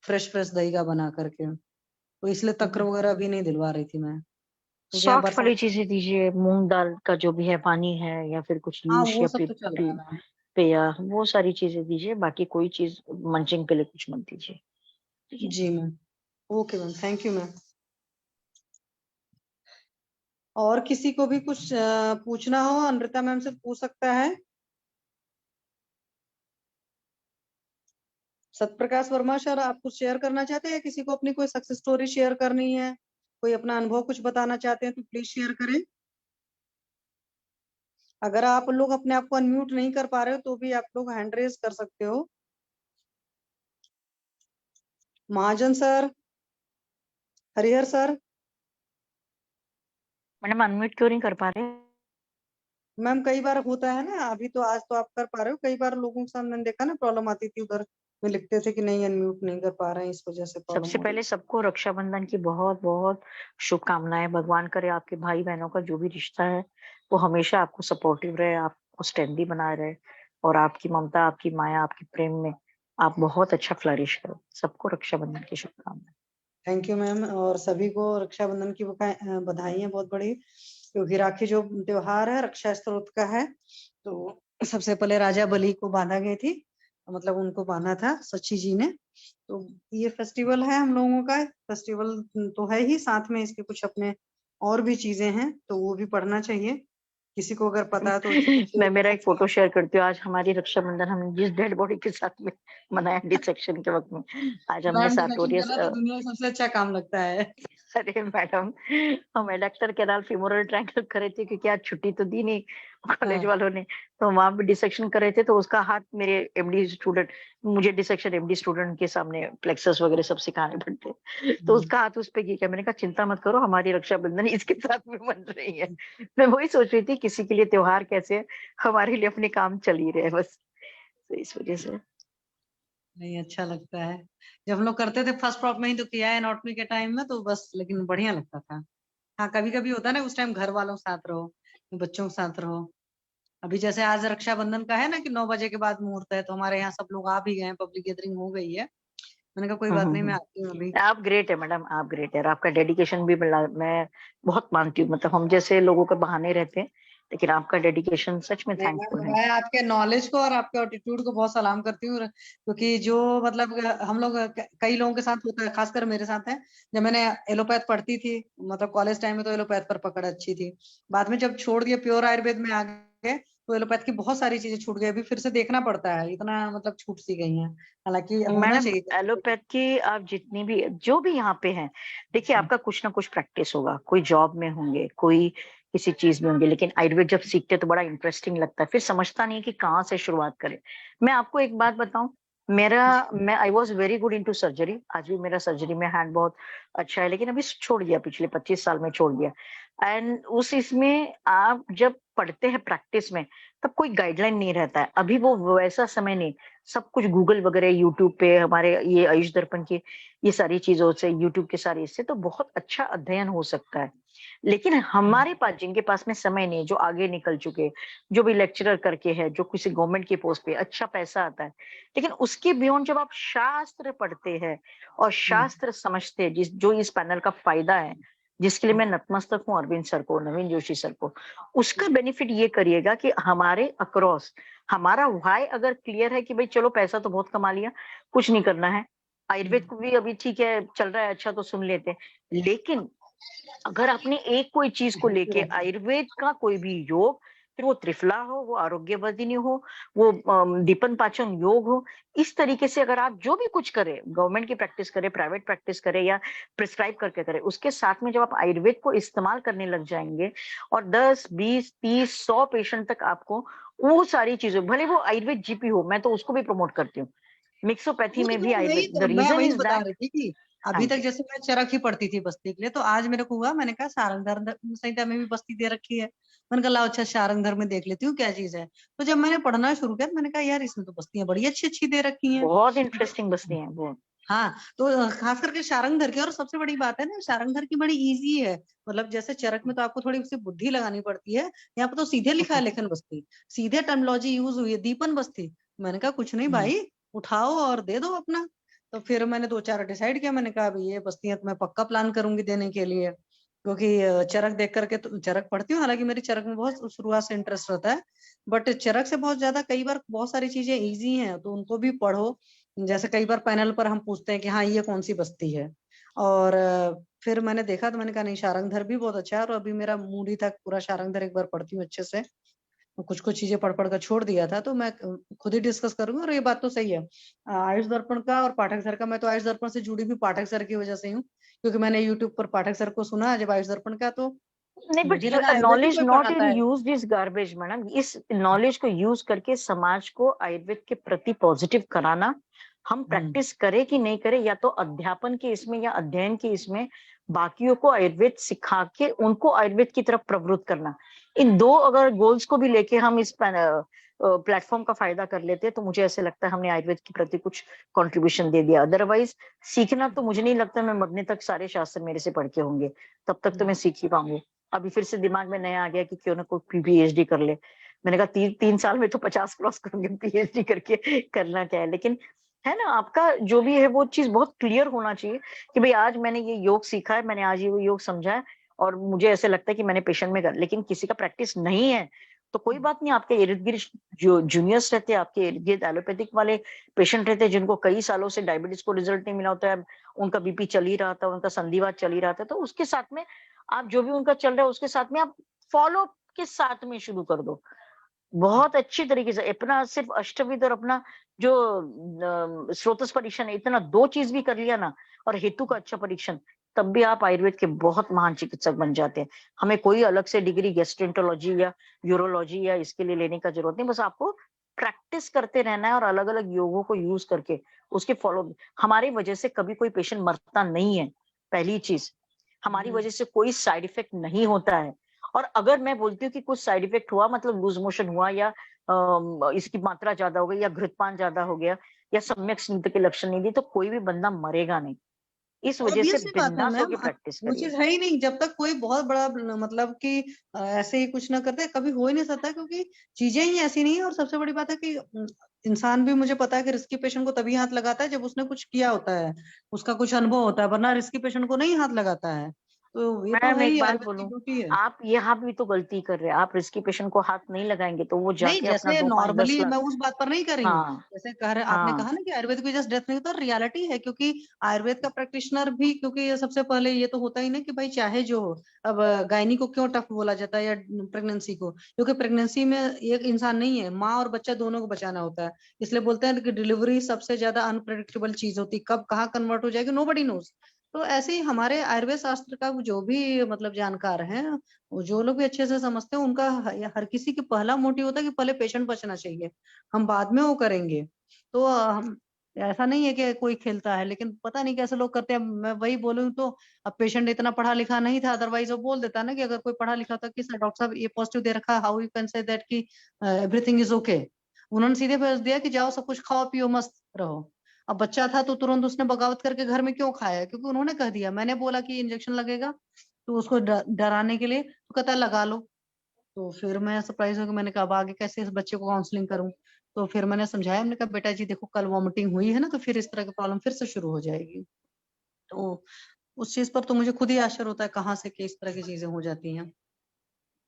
S3: फ्रेश फ्रेश दही का बना करके, तो इसलिए तक्र वगैरह अभी नहीं दिलवा रही थी मैं, क्योंकि यहाँ
S8: सॉफ्ट वाली
S3: बरसात।
S8: चीजें दीजिए, मूंग दाल का जो भी है पानी है, या फिर कुछ
S3: हाँ
S8: लीश
S3: वो
S8: या
S3: सब तो चल रहा है मैम।
S8: पेया, वो सारी चीजें दीजिए। बाकी कोई चीज मंचिंग के लिए कुछ मत दीजिए, ठीक है?
S3: जी ma'am, okay ma'am, thank you ma'am. और किसी को भी कुछ पूछना हो अमृता मैम से पूछ सकता है। सतप्रकाश वर्मा सर, आप कुछ शेयर करना चाहते हैं, किसी को अपनी कोई सक्सेस स्टोरी शेयर करनी है, कोई अपना अनुभव कुछ बताना चाहते हैं तो प्लीज शेयर करें। अगर आप लोग अपने आप को अनम्यूट नहीं कर पा रहे हो तो भी आप लोग हैंड रेज कर सकते हो। Mahajan sir, Harihar sir.
S8: Madam unmute क्यों नहीं कर पा रहे?
S3: मैम कई बार होता है ना, अभी तो आज तो आप कर पा रहे हो, कई बार लोगों के साथ मैंने देखा ना प्रॉब्लम आती थी, उधर में लिखते थे कि नहीं अनम्यूट नहीं कर पा रहे हैं, इस वजह से प्रॉब्लम
S8: सबसे
S3: हो रही
S8: पहले सबको रक्षाबंधन की बहुत बहुत शुभकामनाएं। भगवान करे आपके भाई बहनों का जो भी रिश्ता है वो हमेशा आपको सपोर्टिव रहे, आपको स्टैंडी बनाए रहे, और आपकी ममता, आपकी माया, आपके प्रेम में आप बहुत अच्छा फ्लरिश करो। सबको रक्षाबंधन की शुभकामनाएं।
S3: थैंक यू मैम, और सभी को रक्षाबंधन की बधाइयां बहुत बड़ी, क्योंकि राखी जो त्योहार है रक्षा स्त्रोत का है, तो सबसे पहले राजा बलि को बांधा गई थी, मतलब उनको बांधा था सची जी ने, तो ये फेस्टिवल है हम लोगों का, फेस्टिवल तो है ही, साथ में इसके कुछ अपने और भी चीजें हैं, तो वो भी पढ़ना चाहिए, किसी को अगर पता है तो
S8: मैं मेरा एक फोटो शेयर करती हूँ। आज हमारी रक्षाबंधन हमने जिस डेड बॉडी के साथ में मनाया डिसेक्शन के वक्त में, आज हमने
S3: मैम डिसेक्शन
S8: सार्टोरियस।
S3: करना तो दुनिया का सबसे अच्छा काम लगता है।
S8: अरे मैडम, हम एडेक्टर कैनाल फीमोरल ट्रायंगल कर रहे थे, क्योंकि आज छुट्टी तो दी नहीं कॉलेज
S3: हाँ।
S8: वालों ने, तो वहां पे डिसेक्शन कर रहे थे, तो उसका हाथ मेरे एमडी स्टूडेंट, मुझे डिसेक्शन एमडी स्टूडेंट के सामने प्लेक्सस वगैरह सब सिखाने पड़ते, तो उसका हाथ उस पे किया। मैंने कहा चिंता मत करो, हमारी रक्षाबंधन इसके साथ में बन रही है। मैं वही सोच रही थी, किसी के लिए त्योहार कैसे है, हमारे लिए अपने काम चल ही रहे हैं बस, तो इस वजह से।
S3: नहीं अच्छा लगता है, जब हम लोग करते थे फर्स्ट प्रॉप में ही तो किया है एनाटॉमी के टाइम में, तो बस लेकिन बढ़िया लगता था। हाँ कभी कभी होता है ना, उस टाइम घर वालों के साथ रहो, बच्चों के साथ रहो। अभी जैसे आज रक्षाबंधन का है ना कि 9 बजे के बाद मुहूर्त है, तो हमारे यहाँ सब लोग आ भी गए हैं, पब्लिक गैदरिंग हो गई है, मैंने कहा कोई बात नहीं मैं आती हूँ अभी।
S8: आप ग्रेट है मैडम, आप ग्रेट है, और आपका डेडिकेशन भी मैं बहुत मानती हूँ। मतलब हम जैसे लोगों के बहाने रहते हैं, लेकिन आपका डेडिकेशन सच में
S3: नहीं
S8: थैंकफुल है।
S3: मैं आपके नॉलेज को और आपके एटीट्यूड को बहुत सलाम करती हूँ, क्योंकि जो मतलब हम लोग कई लोगों के साथ होता है, खासकर मेरे साथ है, जब मैंने एलोपैथ पढ़ती थी, मतलब कॉलेज टाइम में, तो एलोपैथ पर पकड़ अच्छी थी, बाद में जब छोड़ दिया प्योर आयुर्वेद में आ गए, तो एलोपैथ की बहुत सारी चीजें छूट गई, अभी फिर से देखना पड़ता है, इतना मतलब छूट सी गई है, हालांकि होना
S8: मैडम
S3: चाहिए।
S8: एलोपैथ की आप जितनी भी जो भी यहाँ पे हैं, देखिए आपका कुछ ना कुछ प्रैक्टिस होगा, कोई जॉब में होंगे, कोई किसी चीज में होंगे, लेकिन आयुर्वेद जब सीखते तो बड़ा इंटरेस्टिंग लगता है, फिर समझता नहीं कि कहाँ से शुरुआत करें। मैं आपको एक बात बताऊं, मैं I was very good into surgery, आज भी मेरा सर्जरी में हैंड बहुत अच्छा है, लेकिन अभी छोड़ दिया, पिछले 25 साल में छोड़ दिया। एंड उस इसमें आप जब पढ़ते हैं प्रैक्टिस में, तब कोई गाइडलाइन नहीं रहता है, अभी वो वैसा समय नहीं, सब कुछ गूगल वगैरह, यूट्यूब पे हमारे ये आयुष दर्पण की ये सारी चीजों से, यूट्यूब के सारे इससे तो बहुत अच्छा अध्ययन हो सकता है। लेकिन हमारे पास, जिनके पास में समय नहीं, जो आगे निकल चुके, जो भी लेक्चरर करके है, जो किसी गवर्नमेंट की पोस्ट पे अच्छा पैसा आता है, लेकिन उसके बियॉन्ड जब आप शास्त्र पढ़ते हैं और शास्त्र समझते हैं, जो इस पैनल का फायदा है, जिसके लिए मैं नतमस्तक हूँ अरविंद सर को, नवीन जोशी सर को, उसका बेनिफिट ये करिएगा कि हमारे अक्रॉस हमारा व्हाई अगर क्लियर है कि भाई चलो पैसा तो बहुत कमा लिया, कुछ नहीं करना है, आयुर्वेद को भी अभी ठीक है चल रहा है अच्छा तो सुन लेते हैं, लेकिन अगर आपने एक कोई चीज को लेके आयुर्वेद का कोई भी योग, फिर वो त्रिफला हो, वो आरोग्यवर्धिनी हो, वो दीपन पाचन योग हो, इस तरीके से अगर आप जो भी कुछ करें, गवर्नमेंट की प्रैक्टिस करें, प्राइवेट प्रैक्टिस करें या प्रिस्क्राइब करके करें, उसके साथ में जब आप आयुर्वेद को इस्तेमाल करने लग जाएंगे और 10, 20, 30, 100 पेशेंट तक आपको वो सारी चीजें, भले वो आयुर्वेद जीपी हो, मैं तो उसको भी प्रमोट करती हूँ, मिक्सोपैथी में भी
S3: वही
S8: आयुर्वेद, द
S3: तो मैं
S8: रीजन
S3: वही
S8: इज
S3: बता
S8: दैट।
S3: रही थी कि
S8: हाँ
S3: अभी तक
S8: जी,
S3: जैसे मैं चरक ही पढ़ती थी बस्ती के लिए, तो आज मेरे को हुआ, मैंने कहा सारंग धर्म संहिता में भी बस्ती दे रखी है, मैंने कहा लाओ अच्छा सारंग धर्म में देख लेती हूँ क्या चीज है, तो जब मैंने पढ़ना शुरू किया तो मैंने कहा यार इसमें तो बस्तियां बड़ी अच्छी अच्छी दे रखी हैं।
S8: बहुत इंटरेस्टिंग बस्ती है वो।
S3: हाँ, तो खास करके शारंगधर की, और सबसे बड़ी बात है ना, शारंगधर की बड़ी इजी है। मतलब जैसे चरक में तो आपको थोड़ी सी बुद्धि लगानी पड़ती है, यहाँ पे तो सीधे लिखा है लेखन बस्ती, सीधे टर्मिनोलॉजी यूज हुई है, दीपन बस्ती। मैंने कहा कुछ नहीं भाई, उठाओ और दे दो अपना। तो फिर मैंने 2-4 डिसाइड किया, मैंने कहा अभी ये बस्तियां तो मैं पक्का प्लान करूंगी देने के लिए, क्योंकि चरक देख करके तो चरक पढ़ती हूँ, हालांकि मेरी चरक में बहुत शुरुआत से इंटरेस्ट रहता है, बट चरक से बहुत ज्यादा कई बार बहुत सारी चीजें इजी हैं तो उनको भी पढ़ो। जैसे कई बार पैनल पर हम पूछते हैं कि हाँ ये कौन सी बस्ती है, और फिर मैंने देखा तो मैंने कहा नहीं, शारंगधर भी बहुत अच्छा है, और अभी मेरा मूड ही था पूरा शारंगधर एक बार पढ़ती हूँ अच्छे से। कुछ कुछ चीजें पढ़ पढ़ कर छोड़ दिया था, तो मैं खुद ही डिस्कस करूंगी। और ये बात तो सही है, आयुष दर्पण का और पाठक सर का, मैं तो आयुष दर्पण से जुड़ी भी पाठक सर की वजह से हूँ, क्योंकि मैंने यूट्यूब पर पाठक सर को सुना जब आयुष दर्पण का, तो
S8: नहीं, बट
S3: मुझे लगा आयुर्वेदिक
S8: नॉलेज
S3: में
S8: नॉट
S3: पढ़ाता
S8: इन
S3: है।
S8: यूज दिस गार्बेज मैडम, इस नॉलेज को यूज करके समाज को आयुर्वेद के प्रति पॉजिटिव कराना, हम प्रैक्टिस करें कि नहीं करें, या तो अध्यापन के इसमें या अध्ययन के इसमें बाकियों को आयुर्वेद सिखा के उनको आयुर्वेद की तरफ प्रवृत्त करना, इन दो अगर गोल्स को भी लेके हम इस प्लेटफॉर्म का फायदा कर लेते हैं, तो मुझे ऐसे लगता है हमने आयुर्वेद के प्रति कुछ कंट्रीब्यूशन दे दिया। अदरवाइज सीखना तो मुझे नहीं लगता मैं मरने तक सारे शास्त्र मेरे से पढ़ के होंगे, तब तक तो मैं सीख ही पाऊंगी। अभी फिर से दिमाग में नया आ गया कि क्यों ना कोई पीएचडी कर ले। मैंने कहा 3 साल में तो 50 क्रॉस करूंगी, पीएचडी करके करना क्या है। लेकिन है ना, आपका जो भी है वो चीज बहुत क्लियर होना चाहिए कि भाई आज मैंने ये योग सीखा है, मैंने आज ये योग समझा है, और मुझे ऐसे लगता है कि मैंने पेशेंट में कर, लेकिन किसी का प्रैक्टिस नहीं है तो कोई बात नहीं, आपके इर्द गिर्द जो जूनियर्स रहते हैं, आपके इर्द गिर्द एलोपैथिक वाले पेशेंट रहते हैं जिनको कई सालों से डायबिटीज को रिजल्ट नहीं मिला होता है, उनका बीपी चल ही रहा था, उनका संधिवात चल ही रहा था, तो उसके साथ में आप जो भी उनका चल रहा है उसके साथ में आप फॉलो के साथ में शुरू कर दो बहुत अच्छी तरीके से। अपना सिर्फ अष्टविद और अपना जो स्रोतस परीक्षण है, इतना 2 चीज भी कर लिया ना, और हेतु का अच्छा परीक्षण, तब भी आप आयुर्वेद के बहुत महान चिकित्सक बन जाते हैं। हमें कोई अलग से डिग्री गैस्ट्रोएंटरोलॉजी या यूरोलॉजी या इसके लिए लेने का जरूरत नहीं, बस आपको प्रैक्टिस करते रहना है और अलग अलग योगों को यूज करके उसके फॉलो। हमारी वजह से कभी कोई पेशेंट मरता नहीं है, पहली चीज, हमारी वजह से कोई साइड इफेक्ट नहीं होता है। और अगर मैं बोलती हूँ कि कुछ साइड इफेक्ट हुआ, मतलब लूज मोशन हुआ, या इसकी मात्रा ज्यादा हो गई, या घृतपान ज्यादा हो गया, या सम्यक स्निग्ध के लक्षण नहीं दिए, तो कोई भी बंदा मरेगा नहीं। इस वजह से
S3: ऑब्वियसली बात है
S8: बिंदास
S3: मैम,
S8: होकर प्रैक्टिस
S3: वो
S8: करिए।
S3: चीज है ही नहीं जब तक कोई बहुत बड़ा मतलब कि ऐसे ही कुछ ना करते, कभी हो ही नहीं सकता, क्योंकि चीजें ही ऐसी नहीं है। और सबसे बड़ी बात है कि इंसान भी, मुझे पता है कि रिस्की पेशेंट को तभी हाथ लगाता है जब उसने कुछ किया होता है, उसका कुछ अनुभव होता है, वरना रिस्की पेशेंट को नहीं हाथ लगाता है। तो ये तो
S8: मैम
S3: है
S8: एक
S3: ही,
S8: बात
S3: आयुर्वेद की
S8: बोलूं,
S3: ड्यूटी है।
S8: आप यहाँ भी तो गलती कर रहे हैं। आप रिस्की पेशेंट को हाथ नहीं लगाएंगे तो वो
S3: नहीं,
S8: जाके अपना
S3: जैसे
S8: 2, 5, 10
S3: नॉर्मली
S8: लाख।
S3: मैं उस बात पर नहीं कर रही हूँ,
S8: हाँ
S3: जैसे कह रहे आपने
S8: हाँ
S3: कहा ना कि आयुर्वेद की वजह से डेथ नहीं होता, रियलिटी है, क्योंकि आयुर्वेद का प्रैक्टिशनर भी, क्योंकि ये सबसे पहले ये तो होता ही ना कि भाई चाहे जो हो। अब गायनी को क्यों टफ बोला जाता है, या प्रेगनेंसी को, क्योंकि प्रेगनेंसी में एक इंसान नहीं है, माँ और बच्चा दोनों को बचाना होता है। इसलिए बोलते हैं कि डिलीवरी सबसे ज्यादा अनप्रेडिक्टेबल चीज होती है, कब कहाँ कन्वर्ट हो जाएगी नोबडी नोज। तो ऐसे ही हमारे आयुर्वेद शास्त्र का जो भी मतलब जानकार हैं, वो जो लोग भी अच्छे से समझते हैं, उनका हर किसी की पहला मोटिव होता है कि पहले पेशेंट बचना चाहिए, हम बाद में वो करेंगे। तो हम, ऐसा नहीं है कि कोई खेलता है, लेकिन पता नहीं कैसे लोग करते हैं। मैं वही बोलूं तो, अब पेशेंट इतना पढ़ा लिखा नहीं था, अदरवाइज वो बोल देता ना कि अगर कोई पढ़ा लिखा था कि सर डॉक्टर साहब ये पॉजिटिव दे रखा है, how you can say that कि एवरीथिंग इज ओके। उन्होंने सीधे भेज दिया कि जाओ सब कुछ खाओ पियो मस्त रहो। अब बच्चा था तो तुरंत उसने बगावत करके घर में क्यों खाया, क्योंकि उन्होंने कह दिया, मैंने बोला कि इंजेक्शन लगेगा, तो उसको डराने के लिए तो कहता है लगा लो। तो फिर मैं सरप्राइज हो गई, मैंने कहा अब आगे कैसे इस बच्चे को काउंसलिंग करूं। तो फिर मैंने समझाया, मैंने कहा बेटा जी देखो, कल वॉमिटिंग हुई है ना, तो फिर इस तरह की प्रॉब्लम फिर से शुरू हो जाएगी। तो उस चीज पर तो मुझे खुद ही आश्चर्य होता है कहाँ से कि इस तरह की चीजें हो जाती हैं।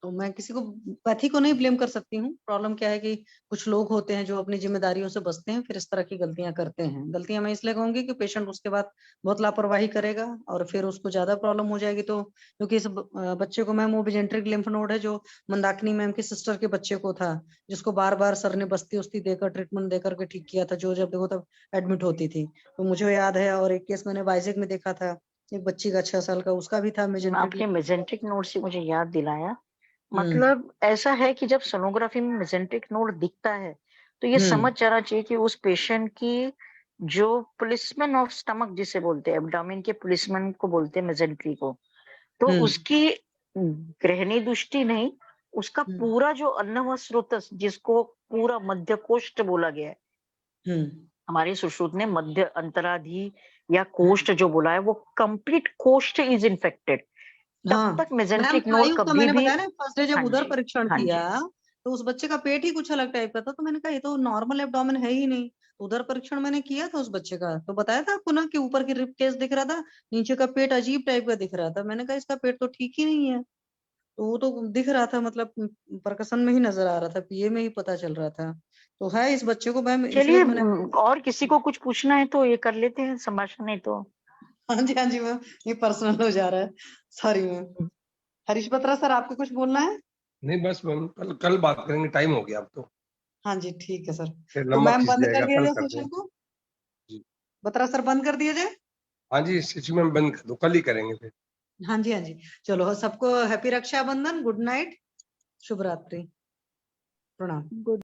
S3: तो मैं किसी को, पैथी को नहीं ब्लेम कर सकती हूँ। प्रॉब्लम क्या है कि कुछ लोग होते हैं जो अपनी जिम्मेदारियों से बचते हैं, फिर इस तरह की गलतियां करते हैं। गलतियां मैं इसलिए कहूंगी कि पेशेंट उसके बाद बहुत लापरवाही करेगा और फिर उसको ज्यादा प्रॉब्लम हो जाएगी। तो क्योंकि इस बच्चे को मैम, वो बिजेंट्रिक लिम्फ नोड है जो मंदाकिनी मैम की सिस्टर के बच्चे को था, जिसको बार बार सर ने बस्ती उस्ती देकर ट्रीटमेंट देकर के ठीक किया था, जो जब देखो तब एडमिट होती थी। तो मुझे याद है। और एक केस मैंने वाइजैक में देखा था, एक बच्ची का 6 साल का, उसका भी था मेजेंट्रिक।
S8: आपने मेजेंट्रिक नोड से मुझे याद दिलाया। मतलब ऐसा है कि जब सोनोग्राफी में मेजेंट्रिक नोड दिखता है तो ये समझ जाना चाहिए कि उस पेशेंट की जो पुलिसमैन ऑफ स्टमक जिसे बोलते हैं, एब्डोमेन के पुलिसमैन को बोलते हैं मेजेंट्री को, तो उसकी ग्रहणी दृष्टि नहीं, उसका पूरा जो अन्न व स्रोतस, जिसको पूरा मध्य कोष्ठ बोला गया है, हमारे सुश्रुत ने मध्य अंतराधि या कोष्ठ जो बोला है वो कंप्लीट कोष्ठ इज इन्फेक्टेड, तब
S3: हाँ
S8: तक
S3: मैम,
S8: मेजेंटिक नोड
S3: आयु का
S8: कभी
S3: मैंने
S8: भी।
S3: बताया ना, फर्स्ट डे जब
S8: हाँ
S3: उधर
S8: जी,
S3: परीक्षण
S8: हाँ जी।
S3: किया तो उस बच्चे का पेट ही कुछ अलग टाइप का था, तो मैंने कहा ये तो नॉर्मल एब्डोमेन है ही नहीं। उधर परीक्षण मैंने किया था उस बच्चे का, तो बताया था आपको ना कि ऊपर की रिब केस दिख रहा था, नीचे का पेट अजीब टाइप का दिख रहा था। मैंने कहा इसका पेट तो ठीक ही नहीं है। तो वो तो दिख रहा था, मतलब प्रकसन में ही नजर आ रहा था, पीए में ही पता चल रहा था। तो है इस बच्चे को मैम, इसलिए
S8: चलिए
S3: तो मैंने
S8: और किसी को कुछ पूछना है तो ये कर लेते हैं संभाषण, नहीं तो
S3: हाँ जी मैम, ये पर्सनल हो जा रहा है, sorry ma'am. Harish Batra sir, आपको कुछ बोलना है?
S6: नहीं बस मैम, कल कल बात करेंगे, टाइम हो गया अब तो,
S3: हाँ जी ठीक है सर।
S6: फिर
S3: तो
S6: लंबा
S3: मैम
S6: खिंच
S3: बंद कर
S6: जाएगा,
S3: दिया
S6: कल
S3: जाए
S6: कर
S3: सेशन
S6: दें।
S3: को?
S6: जी
S3: बत्रा सर बंद कर दिया जाए?
S6: हाँ जी, शिशु मैम बंद कर दो, कल ही करेंगे फिर।
S3: हाँ जी हाँ जी। चलो सबको हैप्पी रक्षाबंधन, गुड नाइट, शुभ रात्रि, प्रणाम।
S5: गुड